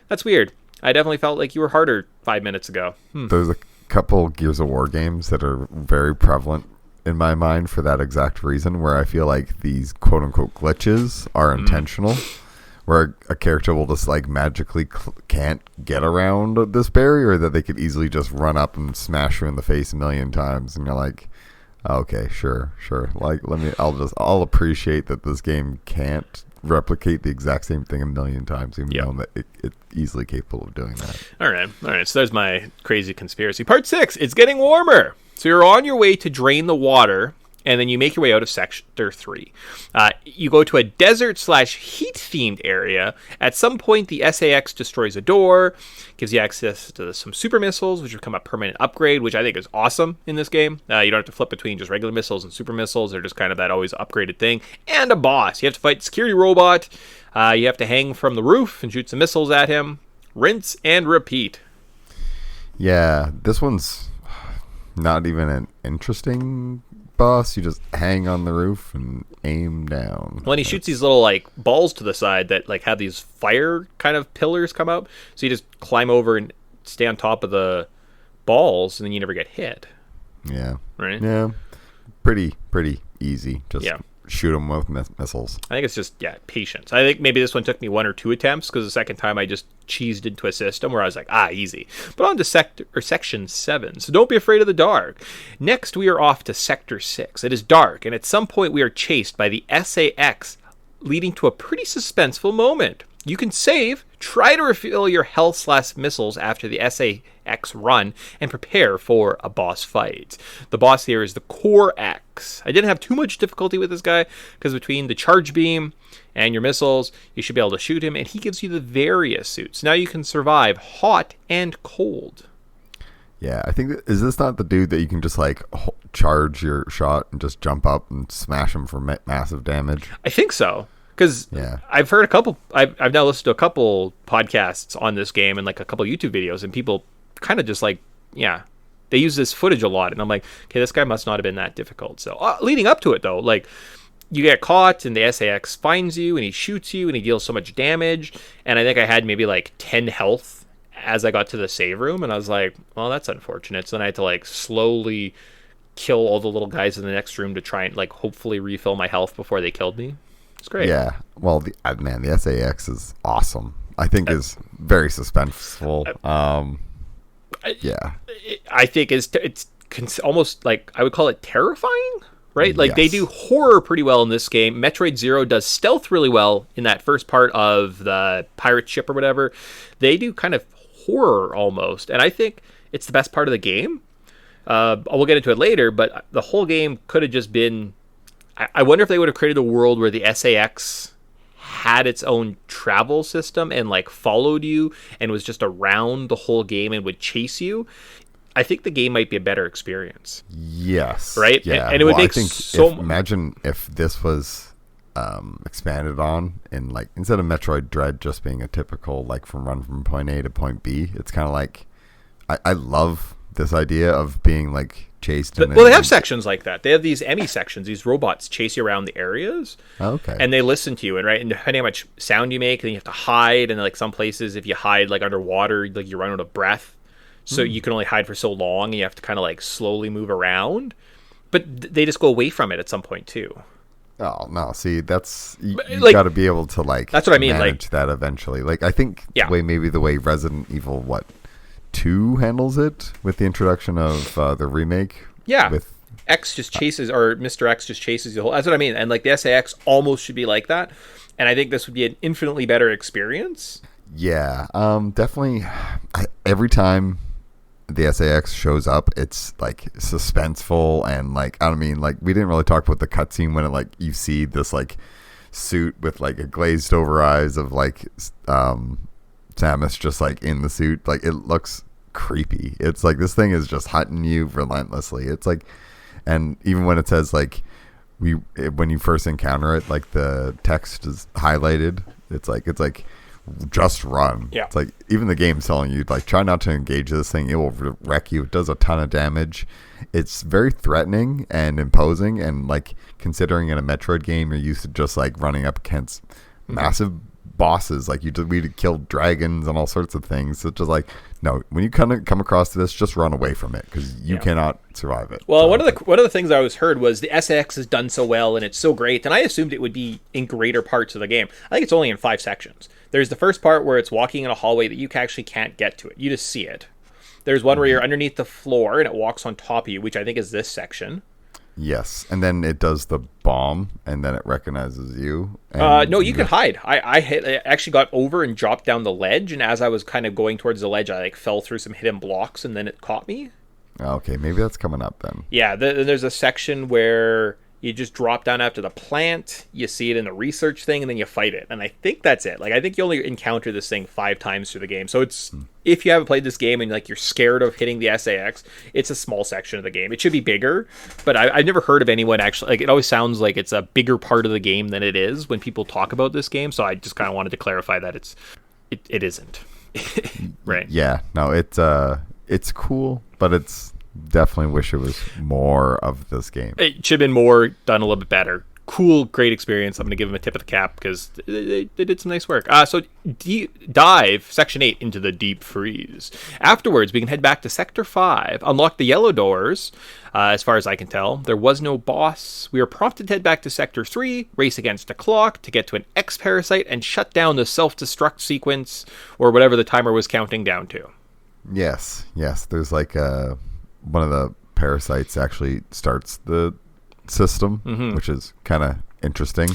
that's weird. I definitely felt like you were harder 5 minutes ago. There's a couple Gears of War games that are very prevalent in my mind for that exact reason, where I feel like these quote unquote glitches are intentional. Where a character will just like magically can't get around this barrier that they could easily just run up and smash you in the face a million times, and you're like, okay, sure. Like, I'll appreciate that this game can't replicate the exact same thing a million times, even though that it's easily capable of doing that. All right. So there's my crazy conspiracy. Part 6. It's getting warmer. So you're on your way to drain the water, and then you make your way out of Sector 3. You go to a desert/heat-themed area. At some point, the SAX destroys a door, gives you access to some super missiles, which become a permanent upgrade, which I think is awesome in this game. You don't have to flip between just regular missiles and super missiles. They're just kind of that always upgraded thing. And a boss. You have to fight the security robot. You have to hang from the roof and shoot some missiles at him. Rinse and repeat. Yeah, this one's not even an interesting boss. You just hang on the roof and aim down. When he shoots these little like balls to the side that like have these fire kind of pillars come out, so you just climb over and stay on top of the balls, and then you never get hit. Yeah. Right. Yeah. Pretty easy. Just shoot them with missiles. I think it's just patience. I think maybe this one took me 1 or 2 attempts, because the second time I just cheesed into a system where I was like, easy. But on to Section 7. So don't be afraid of the dark. Next, we are off to Sector 6. It is dark, and at some point we are chased by the SAX, leading to a pretty suspenseful moment. You can save, try to refill your health/missiles after the SAX run, and prepare for a boss fight. The boss here is the Core X. I didn't have too much difficulty with this guy, because between the charge beam and your missiles, you should be able to shoot him, and he gives you the various suits. Now you can survive hot and cold. Yeah, I think is this not the dude that you can just like charge your shot and just jump up and smash him for massive damage? I think so. Because I've heard I've now listened to a couple podcasts on this game and like a couple YouTube videos, and people kind of just like, they use this footage a lot. And I'm like, okay, this guy must not have been that difficult. So leading up to it, though, like you get caught and the SAX finds you and he shoots you and he deals so much damage. And I think I had maybe like 10 health as I got to the save room. And I was like, well, that's unfortunate. So then I had to like slowly kill all the little guys in the next room to try and like hopefully refill my health before they killed me. It's great. Yeah. Well, the SAX is awesome. I think is very suspenseful. I think it's almost like I would call it terrifying, right? Like they do horror pretty well in this game. Metroid Zero does stealth really well in that first part of the pirate ship or whatever. They do kind of horror almost, and I think it's the best part of the game. We'll get into it later, but the whole game could have just been... I wonder if they would have created a world where the SAX had its own travel system and like followed you and was just around the whole game and would chase you. I think the game might be a better experience. Yes. Right? Yeah. And it would make imagine if this was expanded on, and like instead of Metroid Dread just being a typical like run from point A to point B, it's kind of like I love this idea of being like chased. They have sections like that. They have these Emmy sections. These robots chase you around the areas. Okay. And they listen to you, and depending on how much sound you make, then you have to hide. And like some places, if you hide like underwater, like you run out of breath, so you can only hide for so long, and you have to kind of like slowly move around. But they just go away from it at some point too. Oh no! See, that's you like, got to be able to like. That's what I mean. Manage like that eventually. Like I think the way Resident Evil 2 handles it with the introduction of the remake. Yeah. With X just chases, or Mr. X just chases the whole. That's what I mean. And like the SAX almost should be like that. And I think this would be an infinitely better experience. Yeah. Definitely. Every time the SAX shows up, it's like suspenseful, and like I mean, like we didn't really talk about the cutscene when it like you see this like suit with like a glazed over eyes of like Samus just like in the suit. Like it looks creepy. It's like this thing is just hunting you relentlessly. It's like, and even when it says like when you first encounter it, like the text is highlighted. It's like just run. Yeah. It's like even the game's telling you like try not to engage this thing. It will wreck you. It does a ton of damage. It's very threatening and imposing, and like considering in a Metroid game you're used to just like running up against massive bosses, like we killed dragons and all sorts of things. So it's just like, no, when you come across this, just run away from it because you cannot survive it. Well, one of the things I always heard was the SX is done so well and it's so great, and I assumed it would be in greater parts of the game. I think it's only in 5 sections. There's the first part where it's walking in a hallway that you actually can't get to it. You just see it. There's one where you're underneath the floor and it walks on top of you, which I think is this section. Yes, and then it does the bomb, and then it recognizes you. No, you can hide. I actually got over and dropped down the ledge, and as I was kind of going towards the ledge, I like fell through some hidden blocks, and then it caught me. Okay, maybe that's coming up then. Yeah, there's a section where you just drop down after the plant, you see it in the research thing, and then you fight it. And I think that's it. Like, I think you only encounter this thing 5 times through the game. So it's, if you haven't played this game and like you're scared of hitting the SAX, it's a small section of the game. It should be bigger, but I've never heard of anyone actually, like, it always sounds like it's a bigger part of the game than it is when people talk about this game. So I just kind of wanted to clarify that it isn't. Right. Yeah, no, it's cool, but it's definitely wish it was more of this game. It should have been more, done a little bit better. Cool, great experience. I'm going to give them a tip of the cap because they did some nice work. So dive Section 8 into the deep freeze. Afterwards, we can head back to Sector 5, unlock the yellow doors. As far as I can tell, there was no boss. We are prompted to head back to Sector 3, race against a clock to get to an X-Parasite and shut down the self-destruct sequence, or whatever the timer was counting down to. Yes. There's like one of the parasites actually starts the system, which is kind of interesting.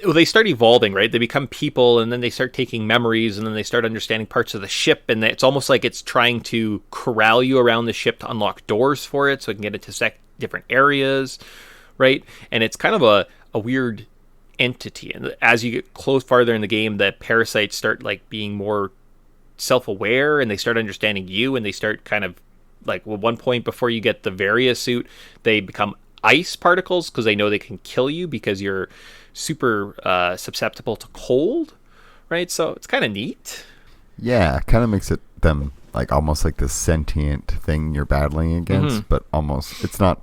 Well, they start evolving, right? They become people, and then they start taking memories, and then they start understanding parts of the ship, and it's almost like it's trying to corral you around the ship to unlock doors for it so it can get into different areas, right? And it's kind of a weird entity. And as you get farther in the game, the parasites start like being more self-aware, and they start understanding you, and they start kind of like, at one point before you get the Varia suit, they become ice particles because they know they can kill you because you're super susceptible to cold, right? So it's kind of neat. Yeah, it kind of makes them like almost like this sentient thing you're battling against, but almost it's not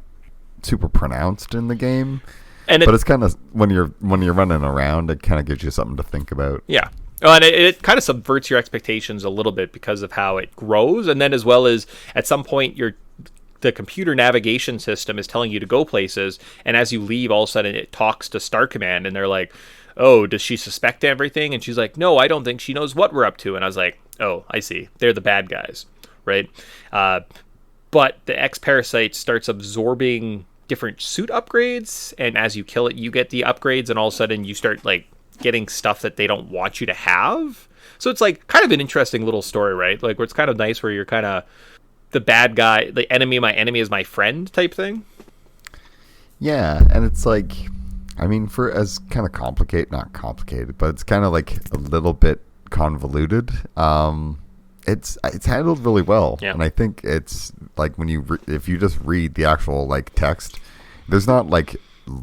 super pronounced in the game. But it's kind of when you're running around, it kind of gives you something to think about. Yeah. Oh, and it kind of subverts your expectations a little bit because of how it grows, and then as well as at some point the computer navigation system is telling you to go places, and as you leave, all of a sudden it talks to Star Command, and they're like, "Oh, does she suspect everything?" And she's like, "No, I don't think she knows what we're up to." And I was like, "Oh, I see. They're the bad guys, right?" But the X-Parasite starts absorbing different suit upgrades, and as you kill it, you get the upgrades, and all of a sudden you start like getting stuff that they don't want you to have. So it's like kind of an interesting little story, right? Like where it's kind of nice where you're kind of the bad guy, the enemy, my enemy is my friend type thing. Yeah, and it's like, I mean, for as kind of not complicated, but it's kind of like a little bit convoluted. It's handled really well, and I think it's like when if you just read the actual like text, there's not like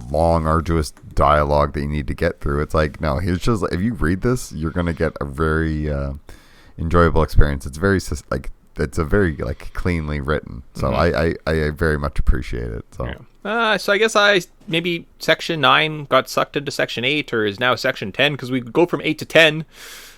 long arduous dialogue that you need to get through. It's like, no, here's just if you read this, you're gonna get a very enjoyable experience. It's very it's a very like cleanly written, so I very much appreciate it. So so I guess maybe Section 9 got sucked into Section 8 or is now Section 10 because we go from 8 to 10.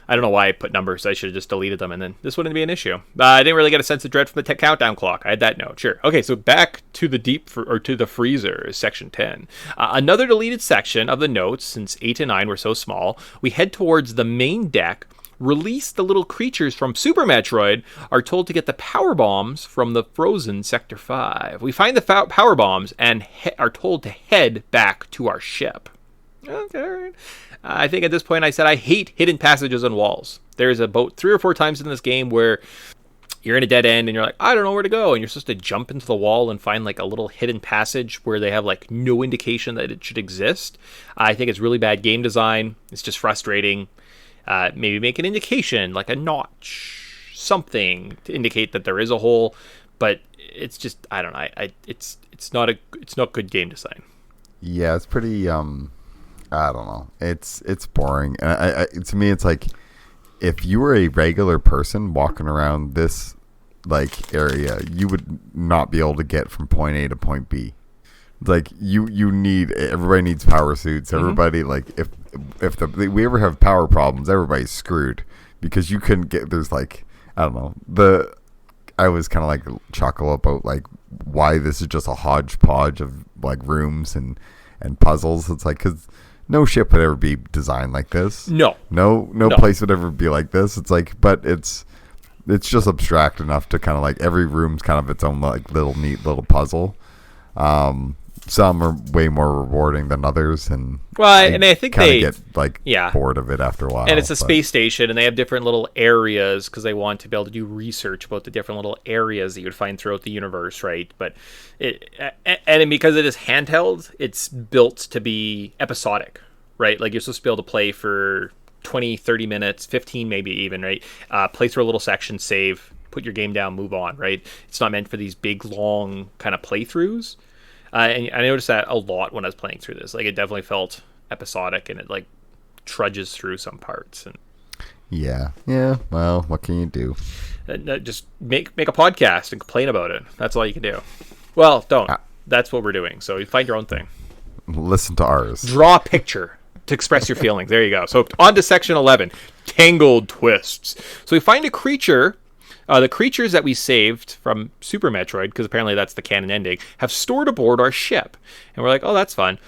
I don't know why I put numbers. I should have just deleted them, and then this wouldn't be an issue. I didn't really get a sense of dread from the countdown clock. I had that note. Sure. Okay, so back to the to the freezer is Section 10. Another deleted section of the notes, since 8 and 9 were so small. We head towards the main deck. Release the little creatures from Super Metroid. Are told to get the power bombs from the frozen Sector 5. We find the power bombs and are told to head back to our ship. Okay, all right. I think at this point I said I hate hidden passages and walls. There's about 3 or 4 times in this game where you're in a dead end and you're like, I don't know where to go, and you're supposed to jump into the wall and find like a little hidden passage where they have like no indication that it should exist. I think it's really bad game design. It's just frustrating. Maybe make an indication like a notch, something to indicate that there is a hole, but it's just, I don't know. It's not good game design. Yeah, it's pretty. I don't know. It's boring. And to me, it's like if you were a regular person walking around this like area, you would not be able to get from point A to point B. Like you need everybody needs power suits. Everybody like if we ever have power problems, everybody's screwed because you couldn't get. There's like I don't know. I was kind of like chuckle about like why this is just a hodgepodge of like rooms and puzzles. It's like because no ship would ever be designed like this. No place would ever be like this. It's like, but it's just abstract enough to kind of like every room's kind of its own like neat little puzzle. Some are way more rewarding than others, and I think they get like bored of it after a while. And it's a space station, and they have different little areas because they want to be able to do research about the different little areas that you would find throughout the universe, right? But because it is handheld, it's built to be episodic, right? Like you're supposed to be able to play for 20, 30 minutes, 15 maybe even, right? Play through a little section, save, put your game down, move on, right? It's not meant for these big, long kind of playthroughs. And I noticed that a lot when I was playing through this. Like, it definitely felt episodic, and it, like, trudges through some parts. And yeah. Well, what can you do? Just make a podcast and complain about it. That's all you can do. Well, don't. That's what we're doing. So you find your own thing. Listen to ours. Draw a picture to express your feelings. There you go. So on to section 11, Tangled Twists. So we find a creature. The creatures that we saved from Super Metroid, because apparently that's the canon ending, have stored aboard our ship. And we're like, oh, that's fun.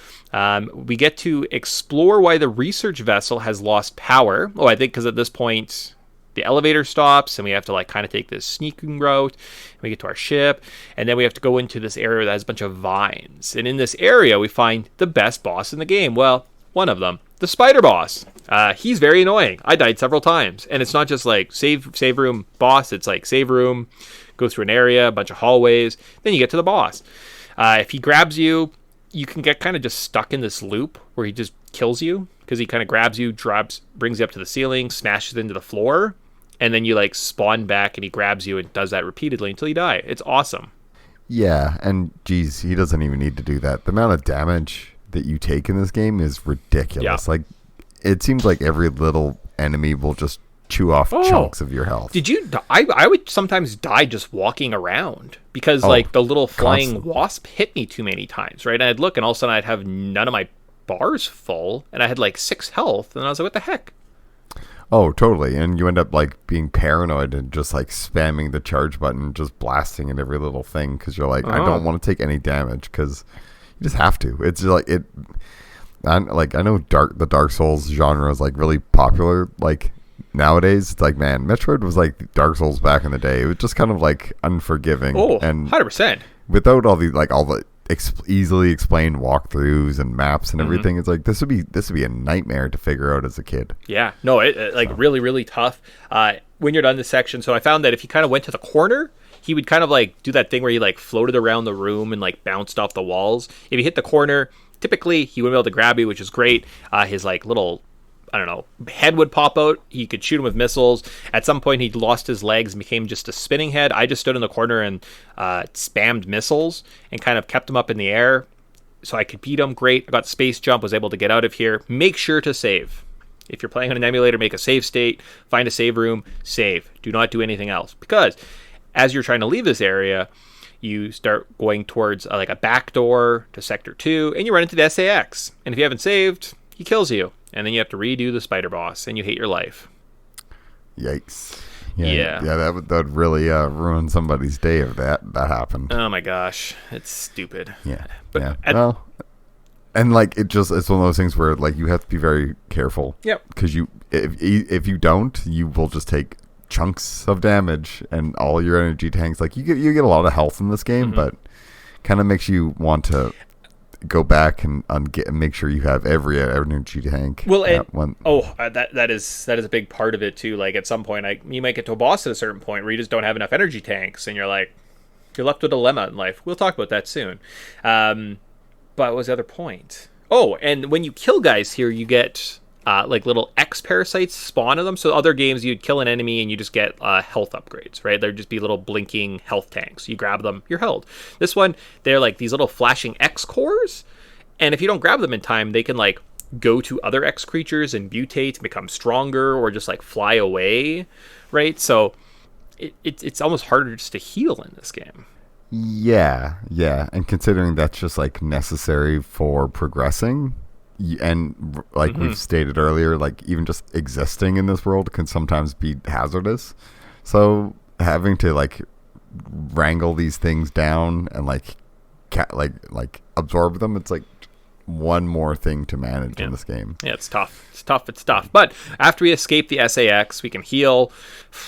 We get to explore why the research vessel has lost power. Oh, I think because at this point, the elevator stops, and we have to like kind of take this sneaking route. And we get to our ship, and then we have to go into this area that has a bunch of vines. And in this area, we find the best boss in the game. Well, one of them. The spider boss. He's very annoying. I died several times. And it's not just like save room boss. It's like save room, go through an area, a bunch of hallways. Then you get to the boss. If he grabs you, you can get kind of just stuck in this loop where he just kills you. Because he kind of grabs you, brings you up to the ceiling, smashes into the floor. And then you like spawn back and he grabs you and does that repeatedly until you die. It's awesome. Yeah. And geez, he doesn't even need to do that. The amount of damage that you take in this game is ridiculous. Like it seems like every little enemy will just chew off chunks of your health. Did you I would sometimes die just walking around because like the little flying wasp hit me too many times, right? And I'd look and all of a sudden I'd have none of my bars full and I had like 6 health and I was like, what the heck? Oh, totally. And you end up like being paranoid and just like spamming the charge button and just blasting at every little thing because you're like, I don't want to take any damage because you just have to. It's just like it. I know the Dark Souls genre is like really popular. Like nowadays, it's like man, Metroid was like Dark Souls back in the day. It was just kind of like unforgiving. Oh, and 100%. Without all the easily explained walkthroughs and maps and everything, it's like this would be a nightmare to figure out as a kid. Yeah, no, it like really really tough. When you're done this section, so I found that if you kind of went to the corner, he would kind of like do that thing where he like floated around the room and like bounced off the walls. If you hit the corner, typically he wouldn't be able to grab you, which is great. His like little, I don't know, head would pop out. He could shoot him with missiles. At some point he lost his legs and became just a spinning head. I just stood in the corner and spammed missiles and kind of kept him up in the air so I could beat him. Great. I got space jump, was able to get out of here. Make sure to save. If you're playing on an emulator, make a save state, find a save room, save. Do not do anything else because as you're trying to leave this area, you start going towards like a back door to Sector 2, and you run into the SAX. And if you haven't saved, he kills you. And then you have to redo the spider boss, and you hate your life. Yikes. Yeah, that would really ruin somebody's day if that happened. Oh my gosh, it's stupid. Yeah, but and like it's one of those things where like you have to be very careful. Yep. Because if you don't, you will just take chunks of damage and all your energy tanks. Like you get a lot of health in this game, but kind of makes you want to go back and make sure you have every energy tank. Well, that is a big part of it too. Like at some point, you might get to a boss at a certain point where you just don't have enough energy tanks, and you're left with a dilemma in life. We'll talk about that soon. But what was the other point? Oh, and when you kill guys here, you get like little X parasites spawn of them. So other games, you'd kill an enemy and you just get health upgrades, right? There'd just be little blinking health tanks. You grab them, you're held. This one, they're like these little flashing X cores, And if you don't grab them in time, they can like go to other X creatures and mutate and become stronger, or just like fly away, right? So it's almost harder just to heal in this game. Yeah, and considering that's just like necessary for progressing, and like we've stated earlier, like even just existing in this world can sometimes be hazardous. So having to like wrangle these things down and like absorb them, it's like one more thing to manage in this game. Yeah, it's tough. But after we escape the SAX, we can heal.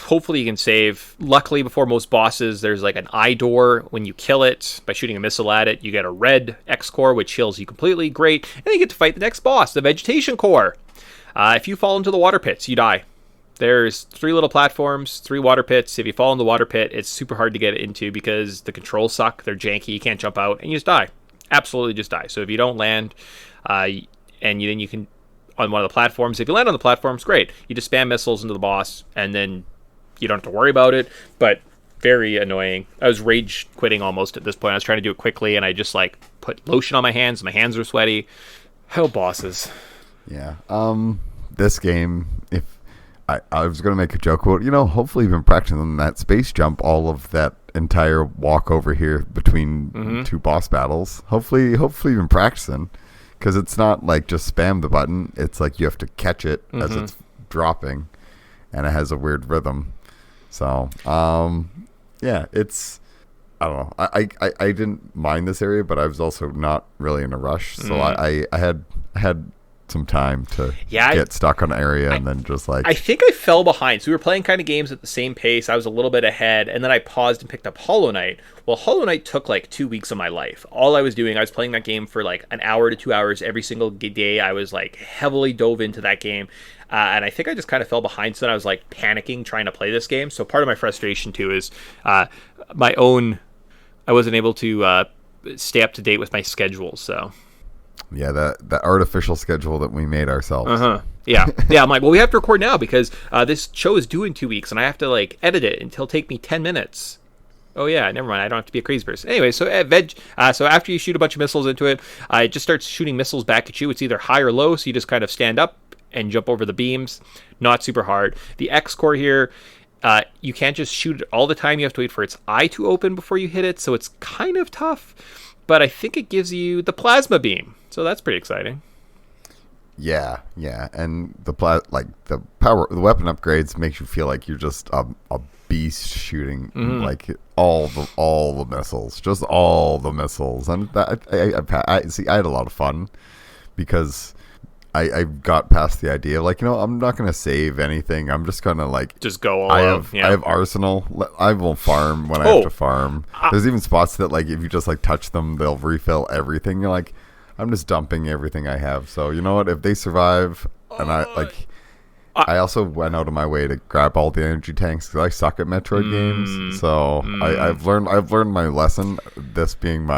Hopefully you can save. Luckily, before most bosses, there's like an eye door. When you kill it by shooting a missile at it, you get a red X core, which heals you completely. Great. And then you get to fight the next boss, the vegetation core. If you fall into the water pits, you die. There's 3 little platforms, 3 water pits. If you fall in the water pit, it's super hard to get into because the controls suck. They're janky. You can't jump out, and you just die. Absolutely just die. So if you don't land, and then you can, on one of the platforms, if you land on the platforms, great. You just spam missiles into the boss, and then you don't have to worry about it. But very annoying. I was rage quitting almost at this point. I was trying to do it quickly, and I just like put lotion on my hands. My hands are sweaty. Hell, bosses. Yeah. This game, if I was going to make a joke about, hopefully you've been practicing that space jump all of that entire walk over here between 2 boss battles. Hopefully you've been practicing, because it's not like just spam the button. It's like you have to catch it as it's dropping, and it has a weird rhythm. So, yeah, it's, I don't know. I didn't mind this area, but I was also not really in a rush. So I had some time to get stuck on an area, and then just like, I think I fell behind. So we were playing kind of games at the same pace. I was a little bit ahead, and then I paused and picked up Hollow Knight. Well, Hollow Knight took like 2 weeks of my life. All I was doing, I was playing that game for like an hour to 2 hours every single day. I was like heavily dove into that game, and I think I just kind of fell behind. So then I was like panicking trying to play this game. So part of my frustration too is my own, I wasn't able to stay up to date with my schedule. So yeah, that artificial schedule that we made ourselves. Yeah. I'm like, well, we have to record now because this show is due in 2 weeks, and I have to like edit it, and it'll take me 10 minutes. Oh yeah, never mind. I don't have to be a crazy person. Anyway, so so after you shoot a bunch of missiles into it, it just starts shooting missiles back at you. It's either high or low, so you just kind of stand up and jump over the beams. Not super hard. The X core here, you can't just shoot it all the time. You have to wait for its eye to open before you hit it, so it's kind of tough. But I think it gives you the plasma beam, so that's pretty exciting. Yeah, and the weapon upgrades makes you feel like you're just a beast shooting like all the missiles, just all the missiles, and I had a lot of fun because I got past the idea of like, I'm not gonna save anything. I'm just gonna like just go all out. I have arsenal. I will farm when I have to farm. There's even spots that like if you just like touch them, they'll refill everything. You're like, I'm just dumping everything I have. So you know what? If they survive, and I also went out of my way to grab all the energy tanks because I suck at Metroid games. So I've learned my lesson. This being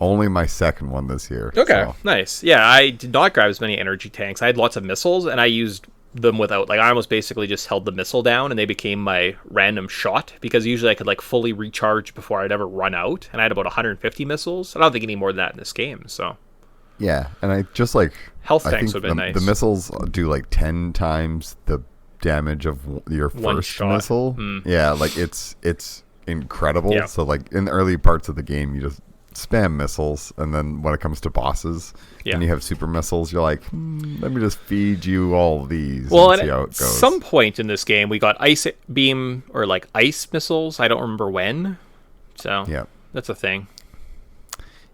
only my second one this year. Okay, so. Nice. Yeah, I did not grab as many energy tanks. I had lots of missiles, and I used them without, like, I almost basically just held the missile down, and they became my random shot, because usually I could, like, fully recharge before I'd ever run out, and I had about 150 missiles. I don't think any more than that in this game, so. Yeah, and I just, like... Health tanks would have been nice. The missiles do, like, 10 times the damage of your first missile. Yeah, like, it's incredible. Yeah. So, like, in the early parts of the game, you just spam missiles, and then when it comes to bosses and you have super missiles, you're like, let me just feed you all these and see how it goes. At some point in this game we got ice beam or like ice missiles. I don't remember when, so yeah, that's a thing.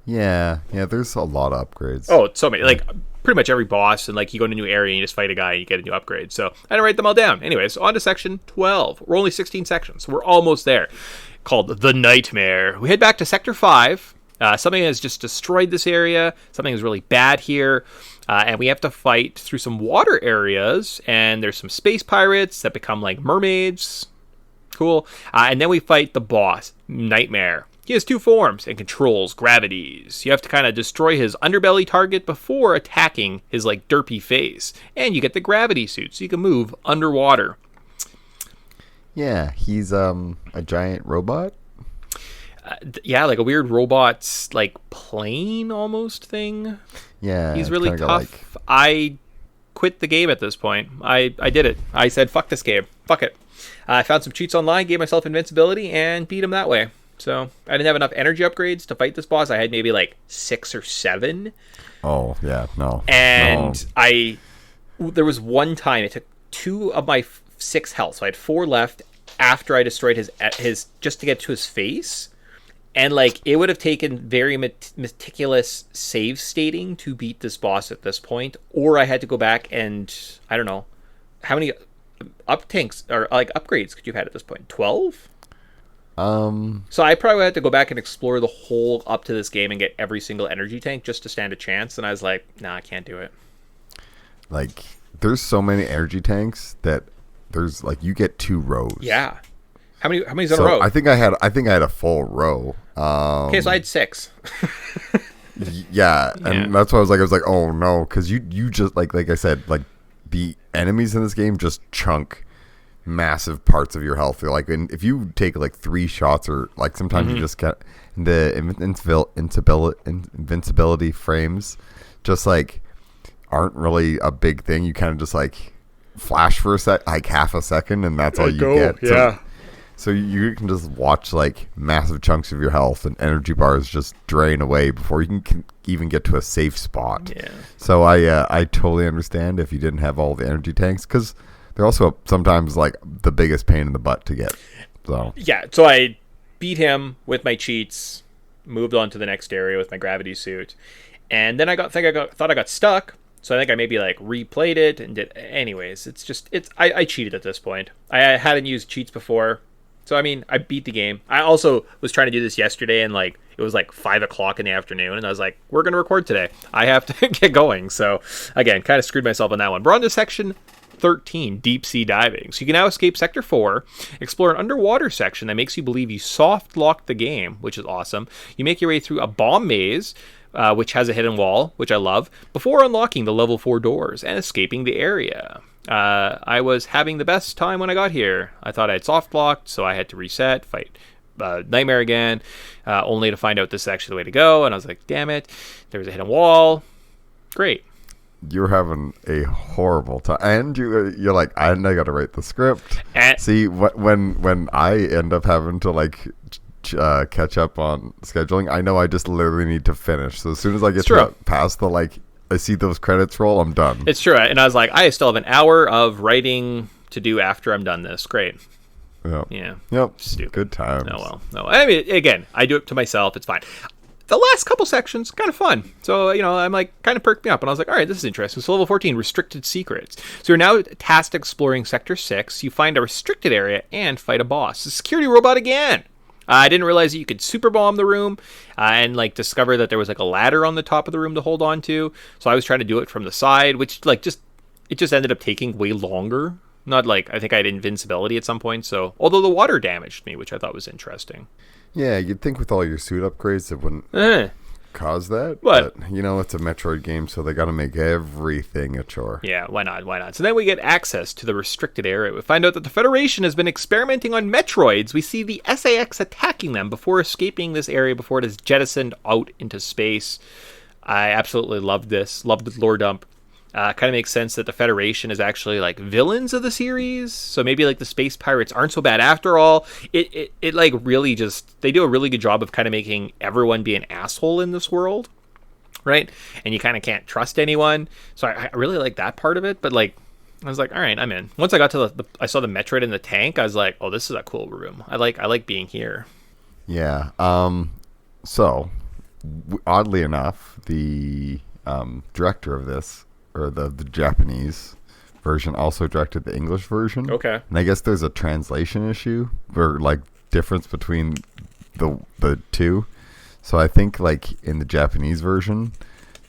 Yeah, there's a lot of upgrades. Oh, so many, like pretty much every boss, and like you go to a new area and you just fight a guy and you get a new upgrade. So I didn't write them all down. Anyway, so on to section 12. We're only 16 sections, so we're almost there. Called The Nightmare. We head back to sector 5. Something has just destroyed this area. Something is really bad here. And we have to fight through some water areas. And there's some space pirates that become like mermaids. Cool. And then we fight the boss, Nightmare. He has 2 forms and controls gravities. You have to kind of destroy his underbelly target before attacking his like derpy face. And you get the gravity suit, so you can move underwater. Yeah, he's a giant robot. Yeah, like a weird robot's like plane almost thing. Yeah, He's really tough. I quit the game at this point. I did it. I said, fuck this game. Fuck it. I found some cheats online, gave myself invincibility, and beat him that way. So I didn't have enough energy upgrades to fight this boss. I had maybe like 6 or 7. Oh, yeah, no. And there was one time it took 2 of my 6 health. So I had 4 left after I destroyed his just to get to his face. And like it would have taken very meticulous save stating to beat this boss at this point, or I had to go back and I don't know how many tanks or like upgrades could you have had at this point? 12. So I probably had to go back and explore the whole up to this game and get every single energy tank just to stand a chance. And I was like, nah, I can't do it. Like there's so many energy tanks that there's like you get 2 rows. Yeah. How many's in a row? I think I had a full row. Okay, so I had 6. Yeah, and that's why I was like, oh no, because you just like I said, like the enemies in this game just chunk massive parts of your health. Like, if you take like 3 shots, or like sometimes you just get the invincibility frames, just like aren't really a big thing. You kind of just like flash for like half a second, and that's all you get. Yeah. So you can just watch like massive chunks of your health and energy bars just drain away before you can even get to a safe spot. Yeah. So I totally understand if you didn't have all the energy tanks, because they're also sometimes like the biggest pain in the butt to get. So yeah, so I beat him with my cheats, moved on to the next area with my gravity suit, and then I thought I got stuck. So I think I maybe like replayed it and did. Anyways, I cheated at this point. I hadn't used cheats before. So, I mean, I beat the game. I also was trying to do this yesterday, and like it was like 5 o'clock in the afternoon, and I was like, we're going to record today. I have to get going. So, again, kind of screwed myself on that one. We're on to section 13, deep sea diving. So you can now escape Sector 4, explore an underwater section that makes you believe you soft locked the game, which is awesome. You make your way through a bomb maze, which has a hidden wall, which I love, before unlocking the level 4 doors and escaping the area. I was having the best time when I got here. I thought I had soft locked, so I had to reset, fight Nightmare again, only to find out this is actually the way to go. And I was like, damn it, there was a hidden wall. Great. You're having a horrible time, and you're like, I got to write the script. See, when I end up having to like catch up on scheduling, I know I just literally need to finish. So as soon as I get past the like, I see those credits roll, I'm done. It's true. And I was like, I still have an hour of writing to do after I'm done this. Great. Yep. Yeah. Yep. Stupid. Good times. No, well, no. I mean, again, I do it to myself. It's fine. The last couple sections, kind of fun. So, I'm like, kind of perked me up. And I was like, all right, this is interesting. So level 14, restricted secrets. So you're now tasked exploring Sector 6. You find a restricted area and fight a boss. A security robot again. I didn't realize that you could super bomb the room and like discover that there was like a ladder on the top of the room to hold on to. So I was trying to do it from the side, which like it just ended up taking way longer. Not like I think I had invincibility at some point. So although the water damaged me, which I thought was interesting. Yeah, you'd think with all your suit upgrades it wouldn't cause that. But it's a Metroid game, so they got to make everything a chore. Yeah, why not? So then we get access to the restricted area. We find out that the Federation has been experimenting on Metroids. We see the SAX attacking them before escaping this area before it is jettisoned out into space. I absolutely loved this. Loved the lore dump. Kind of makes sense that the Federation is actually like villains of the series. So maybe like the space pirates aren't so bad after all. It like really just, they do a really good job of kind of making everyone be an asshole in this world. Right? And you kind of can't trust anyone. So I really like that part of it. But like, I was like, all right, I'm in. Once I got to I saw the Metroid in the tank. I was like, oh, this is a cool room. I like being here. Yeah. So oddly enough, the director of this, or the Japanese version, also directed the English version. Okay. And I guess there's a translation issue or like difference between the two. So I think like in the Japanese version,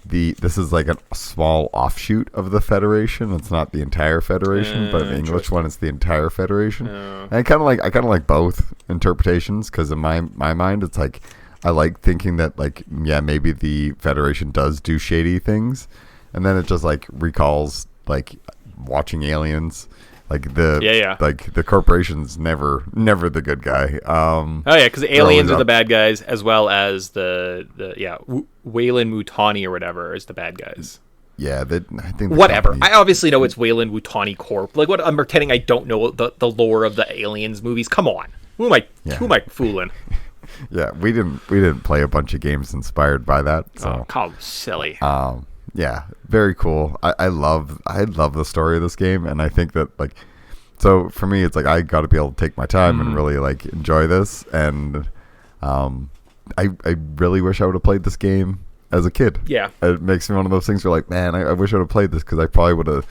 this is like a small offshoot of the Federation. It's not the entire Federation, but in the English one, it's the entire Federation. And I kind of like both interpretations, because in my mind, it's like I like thinking that like, yeah, maybe the Federation does do shady things. And then it just like recalls like watching Aliens Like the corporation's never the good guy. Because the aliens are the bad guys, as well as the Wayland Mutani or whatever is the bad guys. Yeah, I think whatever. I obviously know it's Wayland Mutani Corp. Like, what? I'm pretending I don't know the lore of the aliens movies. Come on, who am I fooling? Yeah, we didn't play a bunch of games inspired by that. So. Oh, silly. Yeah, very cool. I love the story of this game, and I think that so for me, it's like I got to be able to take my time and really enjoy this. And I really wish I would have played this game as a kid. Yeah, it makes me one of those things where like, man, I wish I would have played this because I probably would have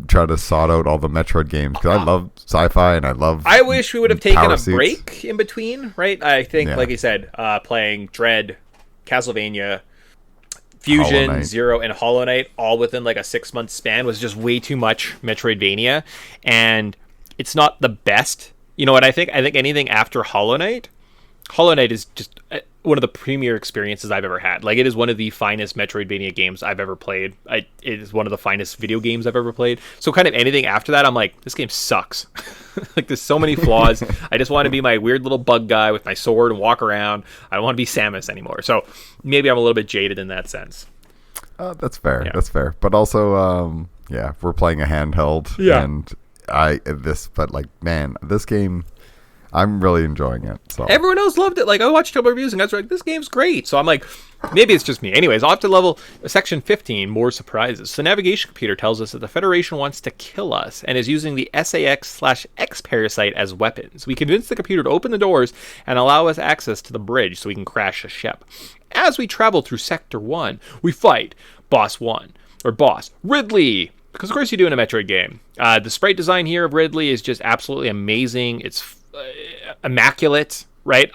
tried to sort out all the Metroid games because I love sci-fi and I wish we would have taken a break in between, right? I think, like you said, playing Dread, Castlevania, Fusion, Zero, and Hollow Knight all within like a 6-month span was just way too much Metroidvania, and it's not the best. You know what I think? I think anything after Hollow Knight is just one of the premier experiences I've ever had. Like, it is one of the finest Metroidvania games I've ever played. It is one of the finest video games I've ever played. So kind of anything after that, I'm like, this game sucks. Like, there's so many flaws. I just want to be my weird little bug guy with my sword and walk around. I don't want to be Samus anymore. So maybe I'm a little bit jaded in that sense. That's fair. Yeah. That's fair. But also, we're playing a handheld. Yeah. And this game, I'm really enjoying it. So everyone else loved it. Like, I watched a couple reviews and guys were like, this game's great. So I'm like, maybe it's just me. Anyways, I'll have to level section 15, more surprises. So the navigation computer tells us that the Federation wants to kill us and is using the SAX/X parasite as weapons. We convince the computer to open the doors and allow us access to the bridge so we can crash a ship. As we travel through Sector 1, we fight Boss Ridley. Because of course you do in a Metroid game. The sprite design here of Ridley is just absolutely amazing. It's immaculate, right?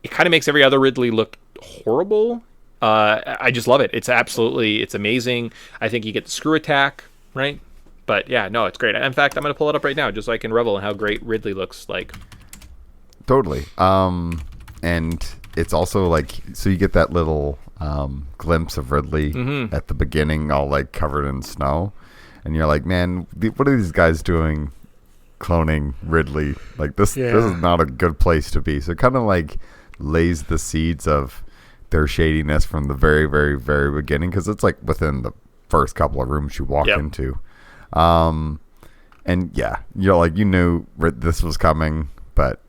It kind of makes every other Ridley look horrible. I just love it. It's amazing. I think you get the screw attack, right? But yeah, no, it's great. In fact, I'm going to pull it up right now just so I can revel in how great Ridley looks like. Totally. And it's also like, so you get that little glimpse of Ridley at the beginning, all like covered in snow. And you're like, man, what are these guys doing cloning Ridley? Like, this is not a good place to be. So it kind of like lays the seeds of their shadiness from the very, very, very beginning, because it's like within the first couple of rooms you walk into. And yeah, you're like, you knew this was coming, but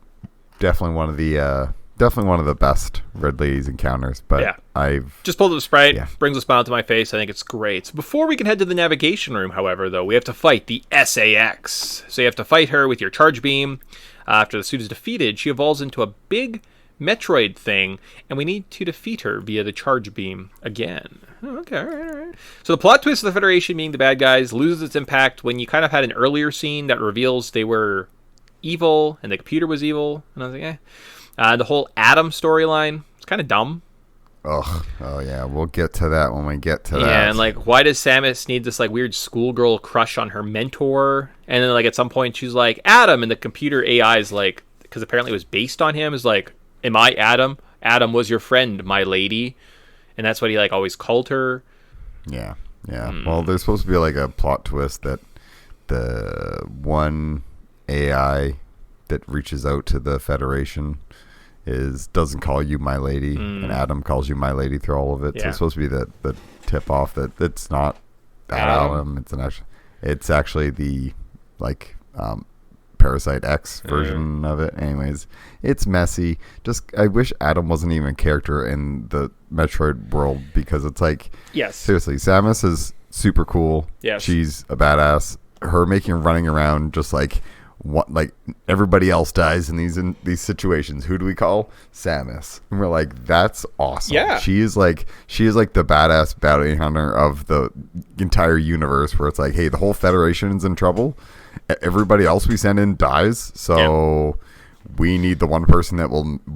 definitely one of the best Ridley's encounters. But I've just pulled up the sprite, brings a smile to my face. I think it's great. So before we can head to the navigation room, however, though, we have to fight the SAX. So you have to fight her with your charge beam. After the suit is defeated, she evolves into a big Metroid thing, and we need to defeat her via the charge beam again. Okay, all right. So the plot twist of the Federation being the bad guys loses its impact when you kind of had an earlier scene that reveals they were evil and the computer was evil. And I was like, the whole Adam storyline, it's kind of dumb. Oh yeah, we'll get to that when we get to that. Yeah, and like, why does Samus need this like weird schoolgirl crush on her mentor? And then like at some point she's like, Adam, and the computer AI is like, because apparently it was based on him, is like, am I Adam? Adam was your friend, my lady. And that's what he like always called her. Yeah. Well, there's supposed to be like a plot twist that the one AI that reaches out to the Federation doesn't call you my lady, and Adam calls you my lady through all of it. So it's supposed to be the tip off that it's not that Adam. It's actually the like Parasite X version of it. Anyways, it's messy. I wish Adam wasn't even a character in the Metroid world, because it's like, seriously, Samus is super cool. She's a badass. Her running around just like what, like everybody else dies in these situations. Who do we call? Samus. And we're like, that's awesome. She is like the badass bounty hunter of the entire universe, where it's like, hey, the whole Federation's in trouble. Everybody else we send in dies, so we need the one person that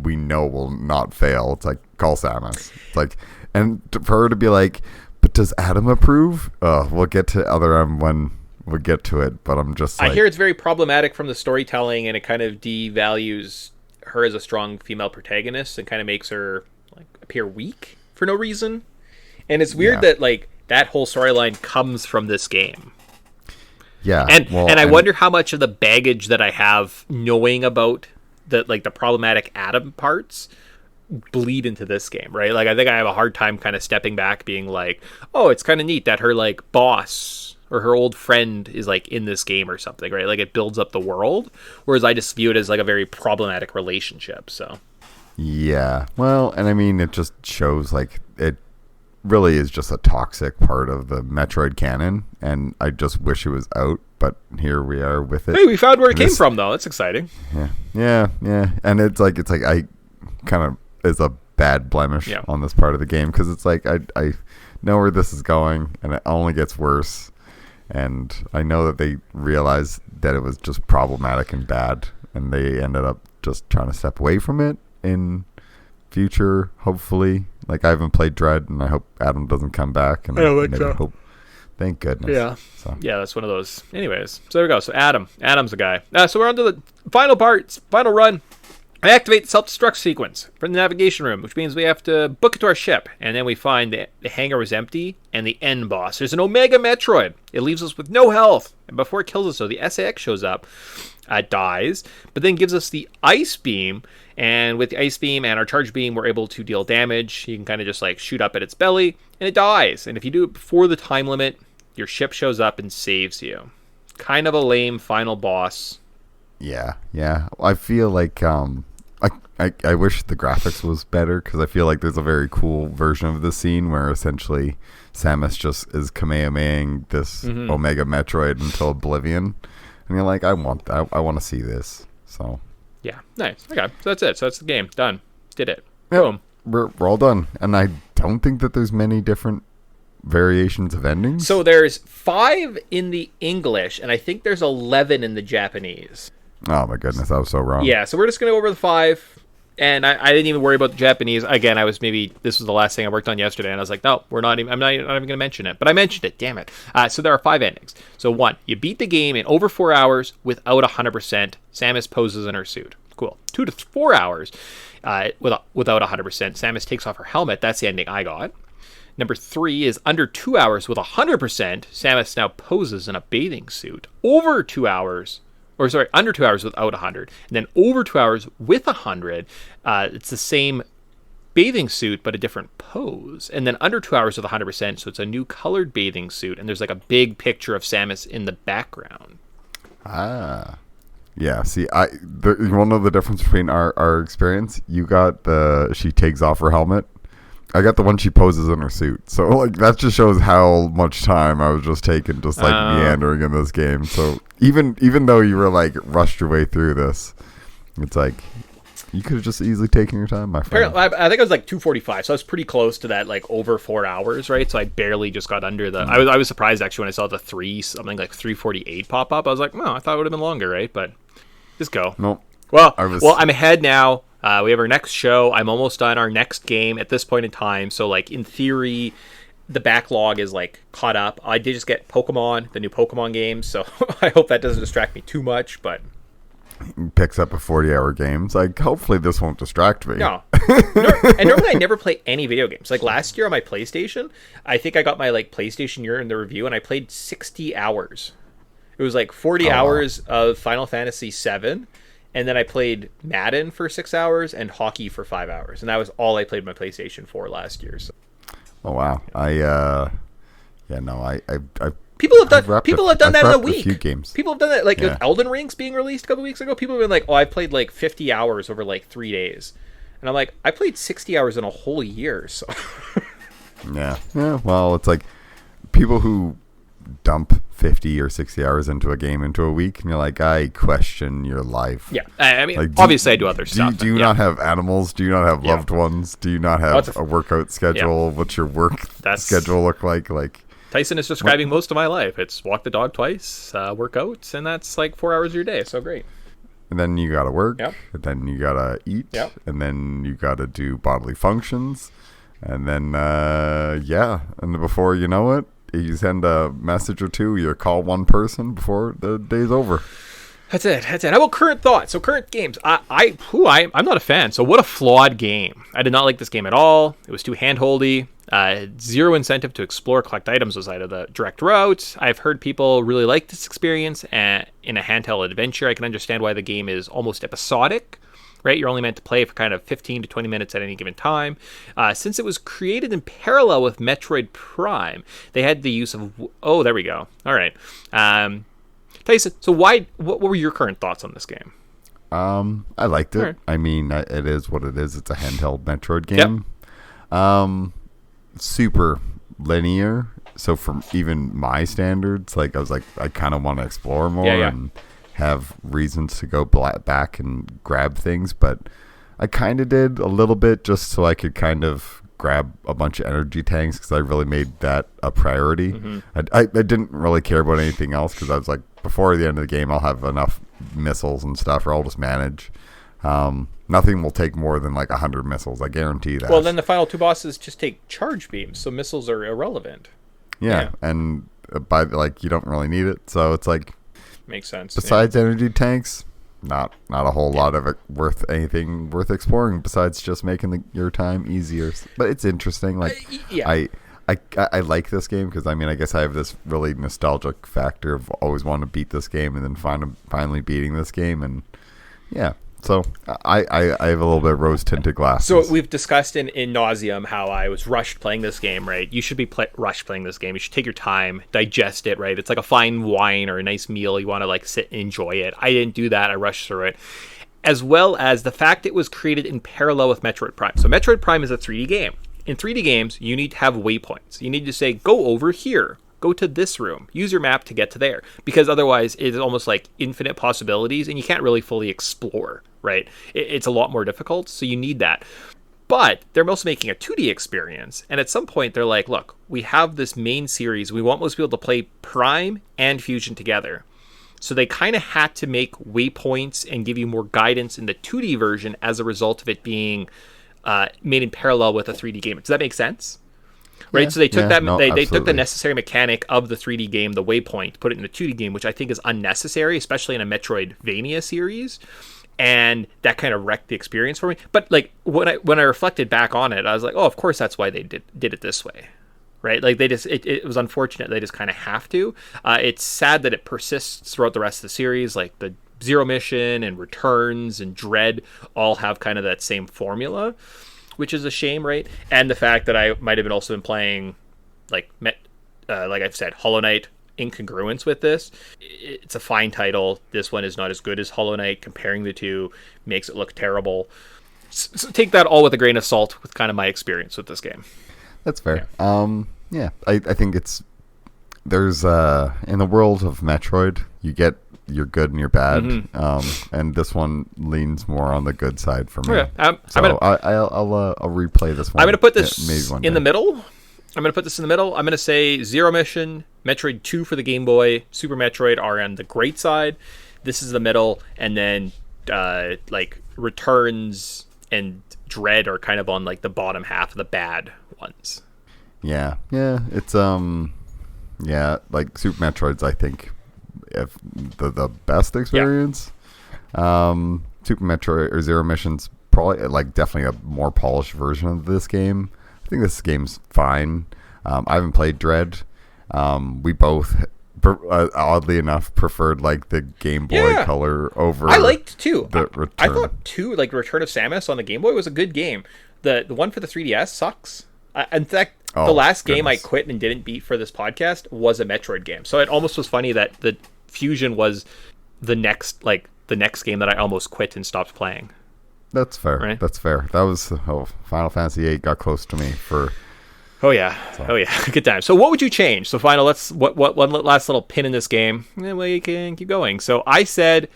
we know will not fail. It's like, call Samus. It's like, and for her to be like, but does Adam approve? We'll get to other when we get to it, but I'm just like, I hear it's very problematic from the storytelling, and it kind of devalues her as a strong female protagonist and kind of makes her like appear weak for no reason. And it's weird that like that whole storyline comes from this game. Yeah. And I wonder how much of the baggage that I have knowing about the problematic Adam parts bleed into this game, right? Like, I think I have a hard time kind of stepping back being like, oh, it's kind of neat that her like boss or her old friend is like in this game or something, right? Like, it builds up the world, whereas I just view it as like a very problematic relationship. So yeah, well, and I mean, it just shows like it really is just a toxic part of the Metroid canon, and I just wish it was out, but here we are with it. Hey, we found where it came from, though. That's exciting. Yeah, and it's like I kind of is a bad blemish on this part of the game, because it's like I know where this is going, and it only gets worse, and I know that they realized that it was just problematic and bad, and they ended up just trying to step away from it in future, hopefully. Like, I haven't played Dread, and I hope Adam doesn't come back, and I don't think so. hope, thank goodness. Yeah, that's one of those. Anyways, so there we go. So Adam's the guy. So we're on to the final run. I activate the self-destruct sequence from the navigation room, which means we have to book it to our ship, and then we find the hangar is empty, and the end boss. There's an Omega Metroid. It leaves us with no health, and before it kills us, so the SAX shows up, dies, but then gives us the Ice Beam, and with the Ice Beam and our Charge Beam, we're able to deal damage. You can kind of just like shoot up at its belly, and it dies, and if you do it before the time limit, your ship shows up and saves you. Kind of a lame final boss. Yeah. I feel like I wish the graphics was better, because I feel like there's a very cool version of the scene where essentially Samus just is Kamehamehaing this Omega Metroid until oblivion, and you're like, I want to see this. So yeah, nice. Okay, so that's it. So that's the game done. Did it. Yep. Boom. We're all done, and I don't think that there's many different variations of endings. So there's 5 in the English, and I think there's 11 in the Japanese. Oh my goodness, I was so wrong. Yeah, so we're just gonna go over the 5, and I didn't even worry about the Japanese. Again, this was the last thing I worked on yesterday, and I was like, no, I'm not even gonna mention it, but I mentioned it. Damn it. So there are 5 endings. So 1, you beat the game in over 4 hours without 100%. Samus poses in her suit. Cool. 2 to 4 hours without 100%. Samus takes off her helmet. That's the ending I got. Number 3 is under 2 hours with 100%. Samus now poses in a bathing suit. Under 2 hours without 100. And then over 2 hours with 100, it's the same bathing suit, but a different pose. And then under 2 hours with 100%, so it's a new colored bathing suit. And there's like a big picture of Samus in the background. Yeah, see, you want to know the difference between our experience? You got she takes off her helmet. I got the one she poses in her suit. So, like, that just shows how much time I was just taking, just, like, meandering in this game. So, even though you were, like, rushed your way through this, it's like, you could have just easily taken your time, my friend. Apparently, I think it was, like, 2:45, so I was pretty close to that, like, over 4 hours, right? So I barely just got under the... I was surprised, actually, when I saw the 3:48 pop up. I was like, oh, I thought it would have been longer, right? But just go. Nope. Well, I'm ahead now. We have our next show. I'm almost done our next game at this point in time. So, like, in theory, the backlog is, like, caught up. I did just get Pokemon, the new Pokemon game, so I hope that doesn't distract me too much, but... Picks up a 40-hour game. So, like, hopefully this won't distract me. No. And normally I never play any video games. Like, last year on my PlayStation, I think I got my, like, PlayStation year in the review, and I played 60 hours. It was, like, 40 hours of Final Fantasy VII, and then I played Madden for 6 hours and hockey for 5 hours. And that was all I played my PlayStation for last year. So. Oh, wow. I People have done that in a week. A few games. People have done that. Like, with Elden Ring's being released a couple weeks ago, people have been like, oh, I played like 50 hours over like 3 days. And I'm like, I played 60 hours in a whole year. So. Yeah. Well, it's like people who dump 50 or 60 hours into a game into a week, and you're like, I question your life. Yeah, I mean, like, obviously I do other stuff. Do you not have animals? Do you not have loved ones? Do you not have a workout schedule? Yeah. What's your work schedule look like? Like, Tyson is describing most of my life. It's walk the dog twice, work out, and that's like 4 hours of your day. So great. And then you gotta work. Yep. And then you gotta eat. Yep. And then you gotta do bodily functions. And then and before you know it, you send a message or two, you call one person before the day's over. That's it. How about current thoughts? So current games. I'm not a fan. So what a flawed game. I did not like this game at all. It was too handholdy. Zero incentive to explore, collect items outside of the direct route. I've heard people really like this experience in a handheld adventure. I can understand why the game is almost episodic. Right, you're only meant to play for kind of 15 to 20 minutes at any given time. Since it was created in parallel with Metroid Prime, they had the use of... Oh, there we go. All right. Tyson, so what were your current thoughts on this game? I liked it. Right. I mean, it is what it is. It's a handheld Metroid game. Yep. Super linear. So from even my standards, like I was like, I kind of want to explore more and have reasons to go back and grab things, but I kind of did a little bit just so I could kind of grab a bunch of energy tanks because I really made that a priority. Mm-hmm. I didn't really care about anything else because I was like, before the end of the game I'll have enough missiles and stuff, or I'll just manage. Nothing will take more than like 100 missiles, I guarantee that. Well, then the final two bosses just take charge beams, so missiles are irrelevant. Yeah. And by like you don't really need it, so it's like makes sense. Besides energy tanks, not a whole lot of it worth exploring besides just making your time easier. But it's interesting. Like I like this game because I mean I guess I have this really nostalgic factor of always wanting to beat this game and then finally beating this game, and yeah. So I have a little bit of rose-tinted glasses. So we've discussed in nauseum how I was rushed playing this game, right? You should be rushed playing this game. You should take your time, digest it, right? It's like a fine wine or a nice meal. You want to like sit and enjoy it. I didn't do that. I rushed through it. As well as the fact it was created in parallel with Metroid Prime. So Metroid Prime is a 3D game. In 3D games, you need to have waypoints. You need to say, go over here. Go to this room. Use your map to get to there. Because otherwise, it's almost like infinite possibilities, and you can't really fully explore, right? It's a lot more difficult, so you need that. But they're also making a 2D experience, and at some point, they're like, look, we have this main series. We want most people to play Prime and Fusion together. So they kind of had to make waypoints and give you more guidance in the 2D version as a result of it being made in parallel with a 3D game. Does that make sense? Right, yeah, so they took they took the necessary mechanic of the 3D game, the waypoint, put it in the 2D game, which I think is unnecessary, especially in a Metroidvania series, and that kind of wrecked the experience for me. But like when I reflected back on it, I was like, oh, of course that's why they did it this way, right? Like they just it was unfortunate they just kind of have to. It's sad that it persists throughout the rest of the series, like the Zero Mission and Returns and Dread all have kind of that same formula, which is a shame, right? And the fact that I might have been also been playing, like I've said, Hollow Knight, incongruence with this. It's a fine title. This one is not as good as Hollow Knight. Comparing the two makes it look terrible. So take that all with a grain of salt with kind of my experience with this game. That's fair. Yeah, I think there's in the world of Metroid, you get your good and your bad, and this one leans more on the good side for me. Okay. I'll replay this one. I'm gonna put this in the middle. I'm gonna say Zero Mission, Metroid 2 for the Game Boy, Super Metroid are on the great side. This is the middle, and then like Returns and Dread are kind of on like the bottom half of the bad ones. Yeah, it's like Super Metroid's I think if the best experience. Super Metroid or Zero Mission's probably like definitely a more polished version of this game. I think this game's fine. I haven't played Dread. We both oddly enough preferred like the Game Boy Color over. I liked 2. I thought 2, like Return of Samus on the Game Boy, was a good game. The one for the 3DS sucks. In fact, the last game I quit and didn't beat for this podcast was a Metroid game. So it almost was funny that the Fusion was the next game that I almost quit and stopped playing. That's fair. Right? That's fair. That was Final Fantasy VIII got close to me for. Oh yeah, good time. So what would you change? So final, what one last little pin in this game, and we can keep going. So I said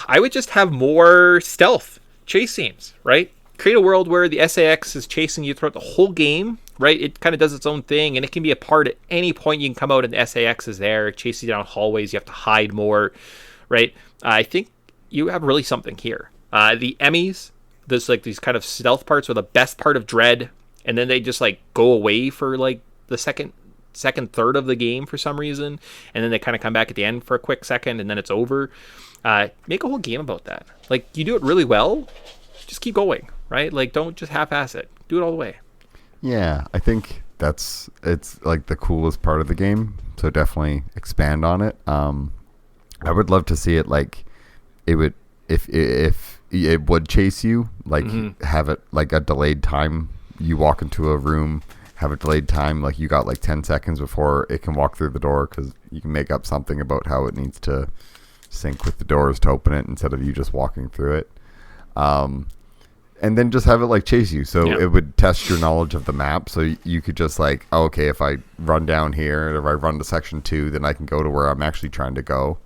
I would just have more stealth chase scenes, right? Create a world where the SAX is chasing you throughout the whole game, right? It kind of does its own thing, and it can be a part at any point. You can come out and the SAX is there, chasing you down hallways. You have to hide more, right? I think you have really something here. The Emmys, there's like these kind of stealth parts are the best part of Dread, and then they just like go away for like the second third of the game for some reason, and then they kind of come back at the end for a quick second, and then it's over. Make a whole game about that. Like, you do it really well, just keep going, right? Like, don't just half-ass it. Do it all the way. Yeah, I think it's like the coolest part of the game. So definitely expand on it. I would love to see it like it would if it would chase you, like have it like a delayed time. You walk into a room, have a delayed time, like you got like 10 seconds before it can walk through the door, because you can make up something about how it needs to sync with the doors to open it instead of you just walking through it. And then just have it like chase you, so it would test your knowledge of the map. So you could just like, oh, okay, if I run down here, if I run to section 2, then I can go to where I'm actually trying to go.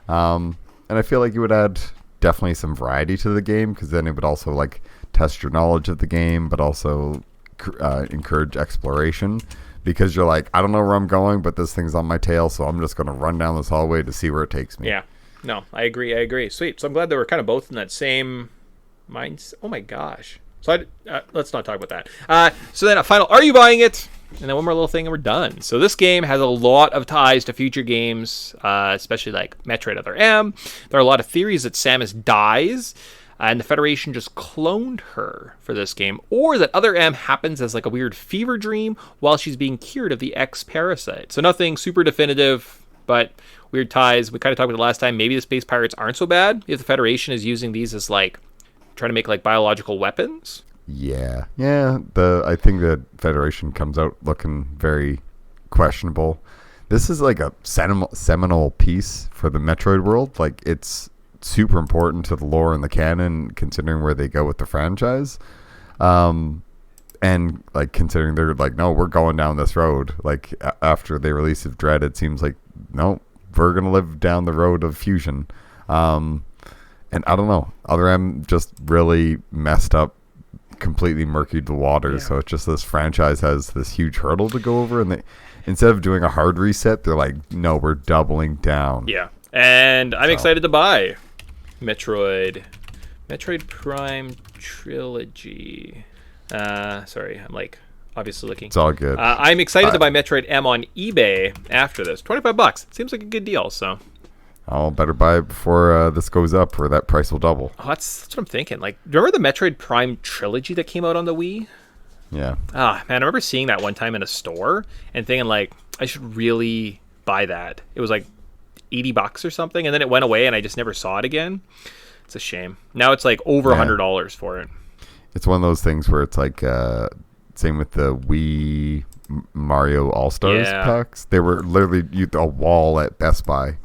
And I feel like it would add definitely some variety to the game, because then it would also like test your knowledge of the game, but also encourage exploration, because you're like, I don't know where I'm going, but this thing's on my tail, so I'm just going to run down this hallway to see where it takes me. Yeah, no, I agree. Sweet. So I'm glad that we're kind of both in that same mindset. Oh my gosh. So let's not talk about that. So then a final, are you buying it? And then one more little thing and we're done. So this game has a lot of ties to future games, especially like Metroid Other M. There are a lot of theories that Samus dies, and the Federation just cloned her for this game, or that Other M happens as like a weird fever dream while she's being cured of the X parasite. So nothing super definitive, but weird ties. We kind of talked about it last time. Maybe the space pirates aren't so bad if the Federation is using these as like trying to make like biological weapons. Yeah. I think the Federation comes out looking very questionable. This is like a seminal piece for the Metroid world. Like, it's super important to the lore and the canon, considering where they go with the franchise. And like considering they're like, no, we're going down this road. Like after the release of Dread, it seems like, no, we're gonna live down the road of fusion. And I don't know, Other M just really messed up, completely murkied the waters. So it's just this franchise has this huge hurdle to go over, and they, instead of doing a hard reset, they're like, no, we're doubling down. Yeah, and I'm excited to buy Metroid Prime Trilogy. Sorry, I'm like obviously looking. It's all good. I'm excited to buy Metroid M on eBay after this. $25 seems like a good deal. So I'll better buy it before this goes up, or that price will double. Oh, that's what I'm thinking. Like, remember the Metroid Prime Trilogy that came out on the Wii? Yeah. Man, I remember seeing that one time in a store and thinking like, I should really buy that. It was like $80 or something, and then it went away, and I just never saw it again. It's a shame. Now it's like over $100 for it. It's one of those things where it's like, same with the Wii Mario All-Stars packs. They were literally a wall at Best Buy.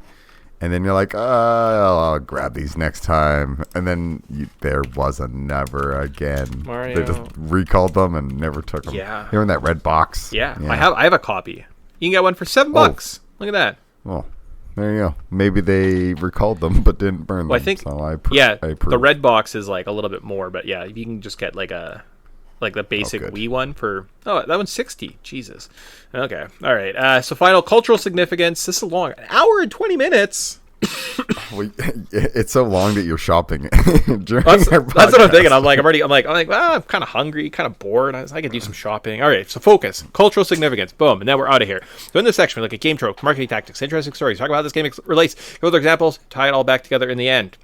And then you're like, I'll grab these next time. And then there was a never again. Mario. They just recalled them and never took them. Yeah. They were in that red box. Yeah. I have a copy. You can get one for $7. Look at that. Well, there you go. Maybe they recalled them but didn't burn them. I think, so I approve. The red box is like a little bit more. But yeah, you can just get like the basic Wii one for, that one's $60. Jesus. Okay. All right. So final cultural significance. This is long. An hour and 20 minutes. It's so long that you're shopping. That's what I'm thinking. I'm like, I'm kind of hungry, kind of bored. I could do some shopping. All right. So focus. Cultural significance. Boom. And now we're out of here. So in this section, we look at game tropes, marketing tactics, interesting stories, talk about how this game relates, go with examples, tie it all back together in the end.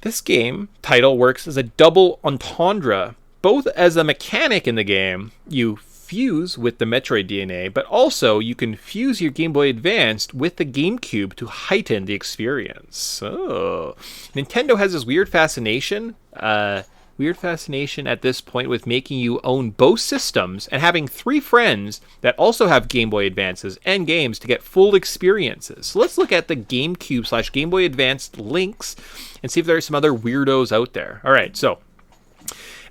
This game title works as a double entendre, both as a mechanic in the game, you fuse with the Metroid DNA, but also you can fuse your Game Boy Advance with the GameCube to heighten the experience. So, Nintendo has this weird fascination at this point with making you own both systems and having 3 friends that also have Game Boy Advances and games to get full experiences. So let's look at the GameCube / Game Boy Advance links and see if there are some other weirdos out there. All right, so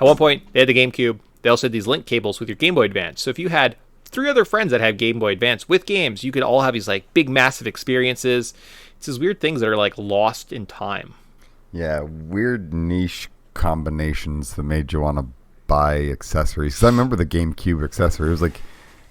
at one point, they had the GameCube. They also had these link cables with your Game Boy Advance. So if you had 3 other friends that had Game Boy Advance with games, you could all have these like big, massive experiences. It's these weird things that are like lost in time. Yeah, weird niche combinations that made you want to buy accessories. 'Cause I remember the GameCube accessory. It was like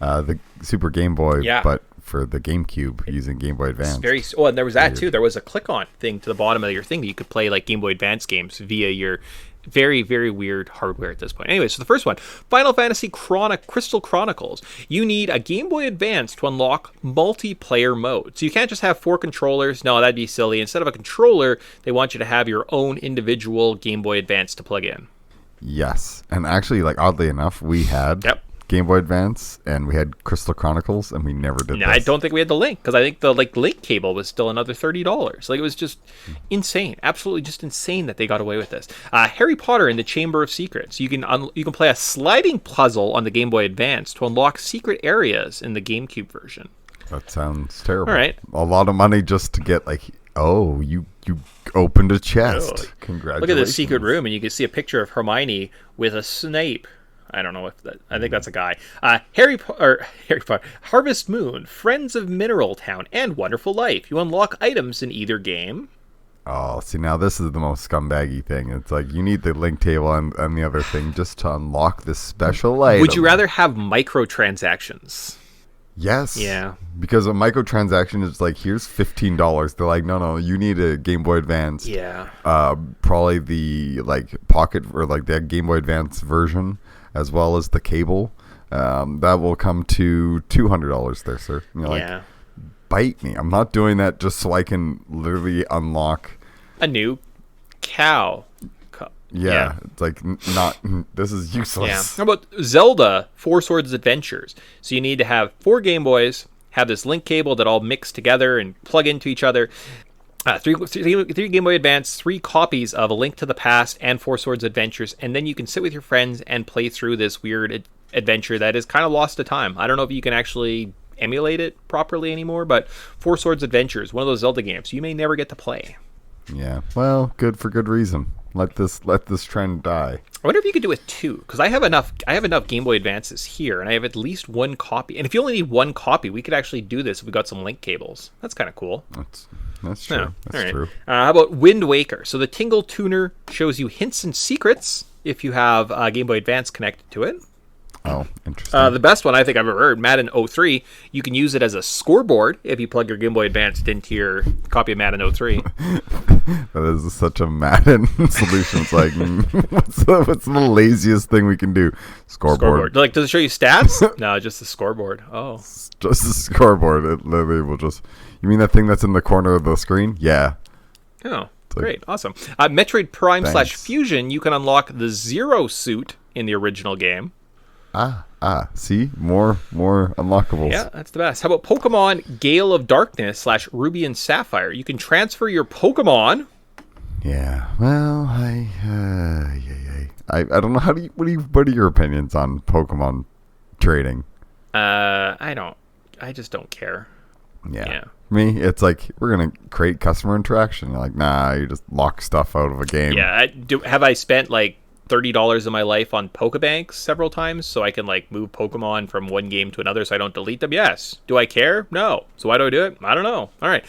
the Super Game Boy, but for the GameCube using Game Boy Advance. And there was that too. There was a click-on thing to the bottom of your thing that you could play like Game Boy Advance games via your very, very weird hardware at this point. Anyway, so the first one, Final Fantasy Crystal Chronicles. You need a Game Boy Advance to unlock multiplayer mode. So you can't just have 4 controllers. No, that'd be silly. Instead of a controller, they want you to have your own individual Game Boy Advance to plug in. Yes. And actually, like, oddly enough, we had Game Boy Advance and we had Crystal Chronicles, and we never did this. I don't think we had the link, because I think the link cable was still another $30. Like, it was just insane, absolutely just insane that they got away with this. Harry Potter and the Chamber of Secrets. You can play a sliding puzzle on the Game Boy Advance to unlock secret areas in the GameCube version. That sounds terrible. All right, a lot of money just to get like, oh, you opened a chest. Oh, congratulations! Look at this secret room, and you can see a picture of Hermione with a Snape. I don't know if that. I think that's a guy. Harry Potter, Harvest Moon, Friends of Mineral Town, and Wonderful Life. You unlock items in either game. Oh, see, now this is the most scumbaggy thing. It's like you need the link table and the other thing just to unlock this special item. Would you rather have microtransactions? Yes. Yeah. Because a microtransaction is like, here's $15. They're like, no, you need a Game Boy Advance. Yeah. Probably the like pocket or like the Game Boy Advance version, as well as the cable. That will come to $200 there, sir. And you're like, bite me. I'm not doing that just so I can literally unlock a new cow. Yeah, it's like, this is useless. Yeah. How about Zelda 4 Swords Adventures? So you need to have 4 Game Boys, have this link cable that all mix together and plug into each other. 3 Game Boy Advance, 3 copies of A Link to the Past and 4 Swords Adventures, and then you can sit with your friends and play through this weird adventure that is kind of lost to time. I don't know if you can actually emulate it properly anymore, but 4 Swords Adventures, one of those Zelda games you may never get to play. Yeah, well, for good reason. Let this trend die. I wonder if you could do it 2, because I have enough Game Boy Advances here, and I have at least 1 copy. And if you only need 1 copy, we could actually do this if we got some link cables. That's kind of cool. That's true. Yeah. That's true. How about Wind Waker? So the Tingle Tuner shows you hints and secrets if you have Game Boy Advance connected to it. Oh, interesting. The best one I think I've ever heard, Madden 03. You can use it as a scoreboard if you plug your Game Boy Advance into your copy of Madden 03. That is such a Madden solution. It's like, what's the laziest thing we can do? Scoreboard. Like, does it show you stats? No, just the scoreboard. Oh. Just the scoreboard. It literally will just... You mean that thing that's in the corner of the screen? Yeah. Oh, great. Awesome. Metroid Prime / Fusion, you can unlock the Zero suit in the original game. See? More unlockables. Yeah, that's the best. How about Pokemon Gale of Darkness / Ruby and Sapphire? You can transfer your Pokemon. Yeah, well, I don't know. What are your opinions on Pokemon trading? I just don't care. Yeah. Me, it's like, we're going to create customer interaction. You're like, nah, you just lock stuff out of a game. Yeah, have I spent like $30 of my life on Pokebanks several times so I can like move Pokemon from one game to another so I don't delete them? Yes. Do I care? No. So why do I do it? I don't know. All right.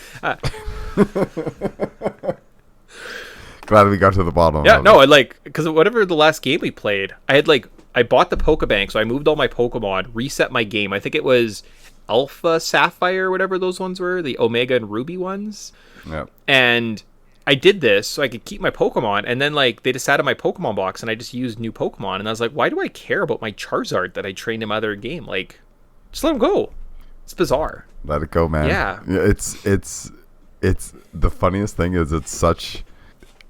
Glad we got to the bottom. Yeah, no, because whatever the last game we played, I bought the Pokebank, so I moved all my Pokemon, reset my game. I think it was Alpha Sapphire, whatever those ones were, the Omega and Ruby ones. Yeah. And I did this so I could keep my Pokemon, and then like they just added my Pokemon box, and I just used new Pokemon, and I was like, why do I care about my Charizard that I trained in my other game? Like, just let him go. It's bizarre. Let it go, man. Yeah. It's the funniest thing is it's such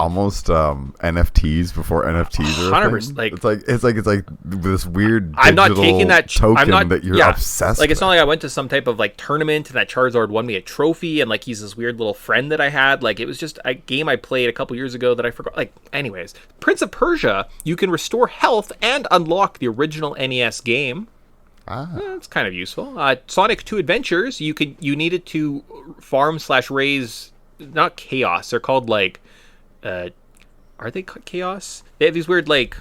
almost NFTs before NFTs are 100%. Like, it's like this weird digital I'm not taking that token that you're obsessed like, with. it's not like I went to some type of like tournament and that Charizard won me a trophy and like he's this weird little friend that I had. Like, it was just a game I played a couple years ago that I forgot. Like, anyways, Prince of Persia, you can restore health and unlock the original NES game. It's kind of useful. Sonic 2 Adventures, you needed to farm / raise, not chaos, they're called like are they chaos? They have these weird like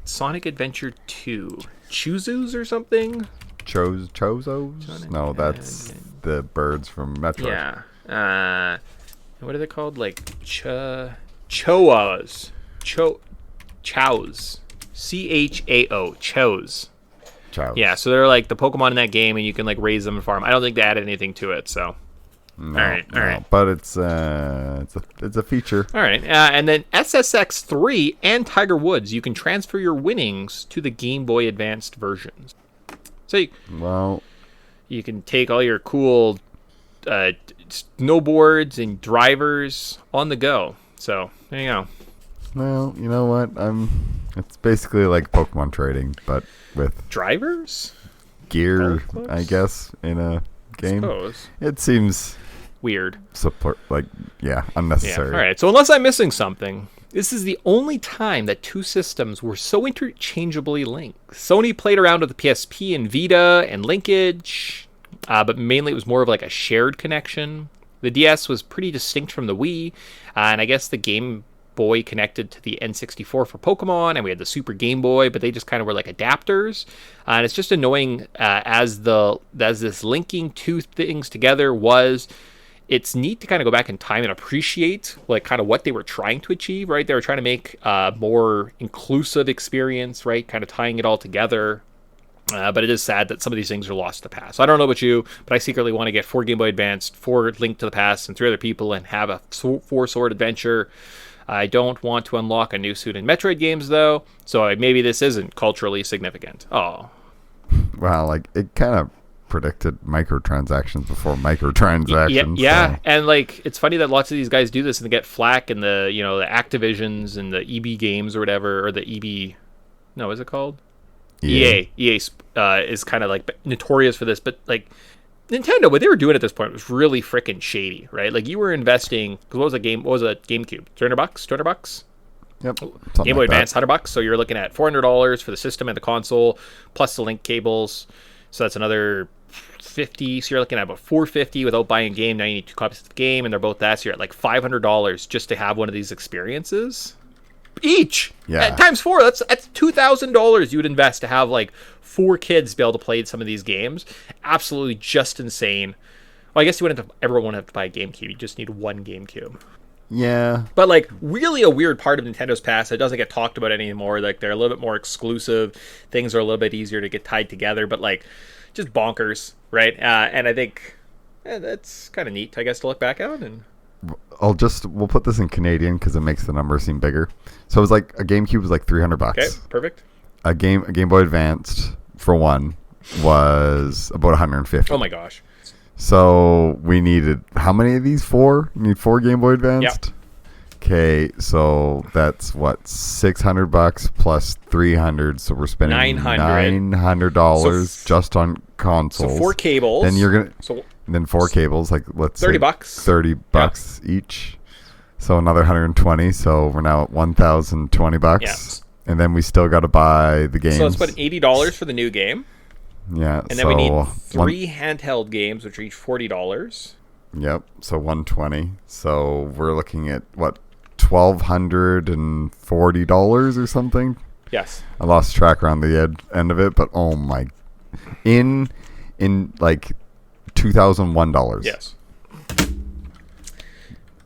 Sonic Adventure 2 Chuzus or something. Chozos? No, that's the birds from Metro. Yeah. What are they called? Like chows. Chao. Chows. Chows. Yeah, so they're like the Pokemon in that game, and you can like raise them and farm. I don't think they added anything to it, so No, All right. But it's a feature. All right. And then SSX3 and Tiger Woods, you can transfer your winnings to the Game Boy Advanced versions. So you can take all your cool snowboards and drivers on the go. So there you go. Well, you know what? It's basically like Pokemon trading, but with drivers, gear, I guess, in a game. It seems weird. Unnecessary. Yeah. All right. So unless I'm missing something, this is the only time that two systems were so interchangeably linked. Sony played around with the PSP and Vita and linkage, but mainly it was more of like a shared connection. The DS was pretty distinct from the Wii, and I guess the Game Boy connected to the N64 for Pokemon, and we had the Super Game Boy, but they just kind of were like adapters. And it's just annoying as this linking two things together was. It's neat to kind of go back in time and appreciate like kind of what they were trying to achieve, right? They were trying to make a more inclusive experience, right? Kind of tying it all together. But it is sad that some of these things are lost to the past. So I don't know about you, but I secretly want to get 4 Game Boy Advanced, 4 Link to the Past, and 3 other people and have a 4 Sword Adventure. I don't want to unlock a new suit in Metroid games, though, so maybe this isn't culturally significant. Oh. Well, like, it kind of predicted microtransactions before microtransactions. Yeah. And like it's funny that lots of these guys do this and they get flack in the the Activisions and the EB games or whatever, or the EB is it called EA is kind of like notorious for this, but like Nintendo, what they were doing at this point was really freaking shady, right? Like you were investing, because what was a GameCube, $200? Yep. Game Boy Advance, $100. So you're looking at $400 for the system and the console plus the link cables. So that's another $50. So you're looking at about $450 without buying a game. Now you need 2 copies of the game, and they're both that. So you're at like $500 just to have one of these experiences each. Yeah. Times 4. That's $2,000 you would invest to have like 4 kids be able to play some of these games. Absolutely just insane. Well, I guess everyone wouldn't have to buy a GameCube. You just need one GameCube. Yeah. But like really a weird part of Nintendo's past that doesn't get talked about anymore. Like they're a little bit more exclusive. Things are a little bit easier to get tied together, but like just bonkers, right? And I think that's kind of neat, I guess, to look back at. And we'll put this in Canadian because it makes the number seem bigger. So it was like a GameCube was like $300. Okay, perfect. A Game Boy Advanced for one was about $150. Oh my gosh. So we needed how many of these? 4? You need 4 Game Boy Advanced? Yep. Okay, so that's what, $600 plus $300. So we're spending $900 just on consoles. So 4 cables. Then you're gonna then 4 cables, like let's $30. say $30 each. So another $120. So we're now at $1,020. Yeah. And then we still got to buy the games. So let's put $80 for the new game. Yeah. And then we need 3 handheld games, which are each $40. Yep. So $120. So we're looking at what, $1,240 or something. Yes. I lost track around the end of it, but oh my, in like $2,001. Yes.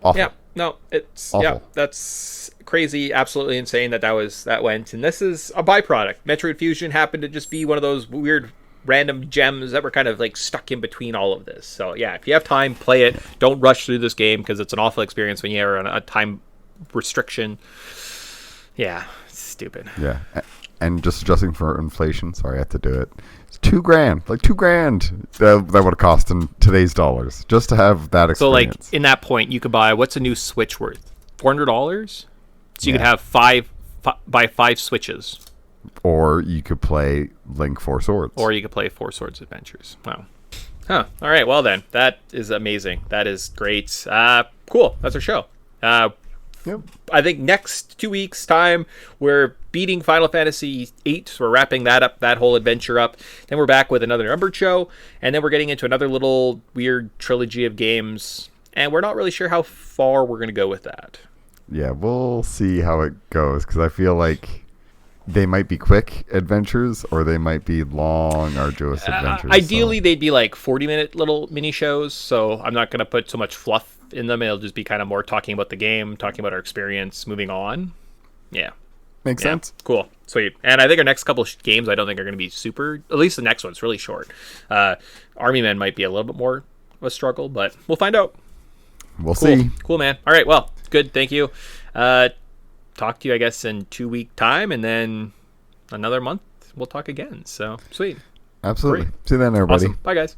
Awful. Yeah. No, it's awful. Yeah. That's crazy. Absolutely insane that went. And this is a byproduct. Metroid Fusion happened to just be one of those weird random gems that were kind of like stuck in between all of this. So yeah, if you have time, play it. Don't rush through this game because it's an awful experience when you're on a time restriction. Yeah, it's stupid. Yeah, and just adjusting for inflation. Sorry, I had to do it. It's $2,000, like $2,000 that would have cost in today's dollars just to have that experience. So like in that point, you could buy, what's a new Switch worth? $400. So you could have buy 5 Switches. Or you could play Link 4 Swords. Or you could play 4 Swords Adventures. Wow. Huh. All right. Well then, that is amazing. That is great. Cool. That's our show. Yep. I think next 2 weeks' time, we're beating Final Fantasy VIII. So we're wrapping that up, that whole adventure up. Then we're back with another numbered show. And then we're getting into another little weird trilogy of games. And we're not really sure how far we're going to go with that. Yeah, we'll see how it goes. Because I feel like they might be quick adventures or they might be long, arduous adventures. Ideally, they'd be like 40-minute little mini shows. So I'm not going to put so much fluff in them. It'll just be kind of more talking about the game, talking about our experience, moving on. Yeah. Makes sense. Cool. Sweet. And I think our next couple of games I don't think are going to be super, at least the next one's really short. Army Men might be a little bit more a struggle, but we'll find out. We'll see. Cool, man. All right, well, good. Thank you. Talk to you, I guess, in 2 week time, and then another month we'll talk again. So sweet. Absolutely. Great. See you then, everybody. Awesome. Bye, guys.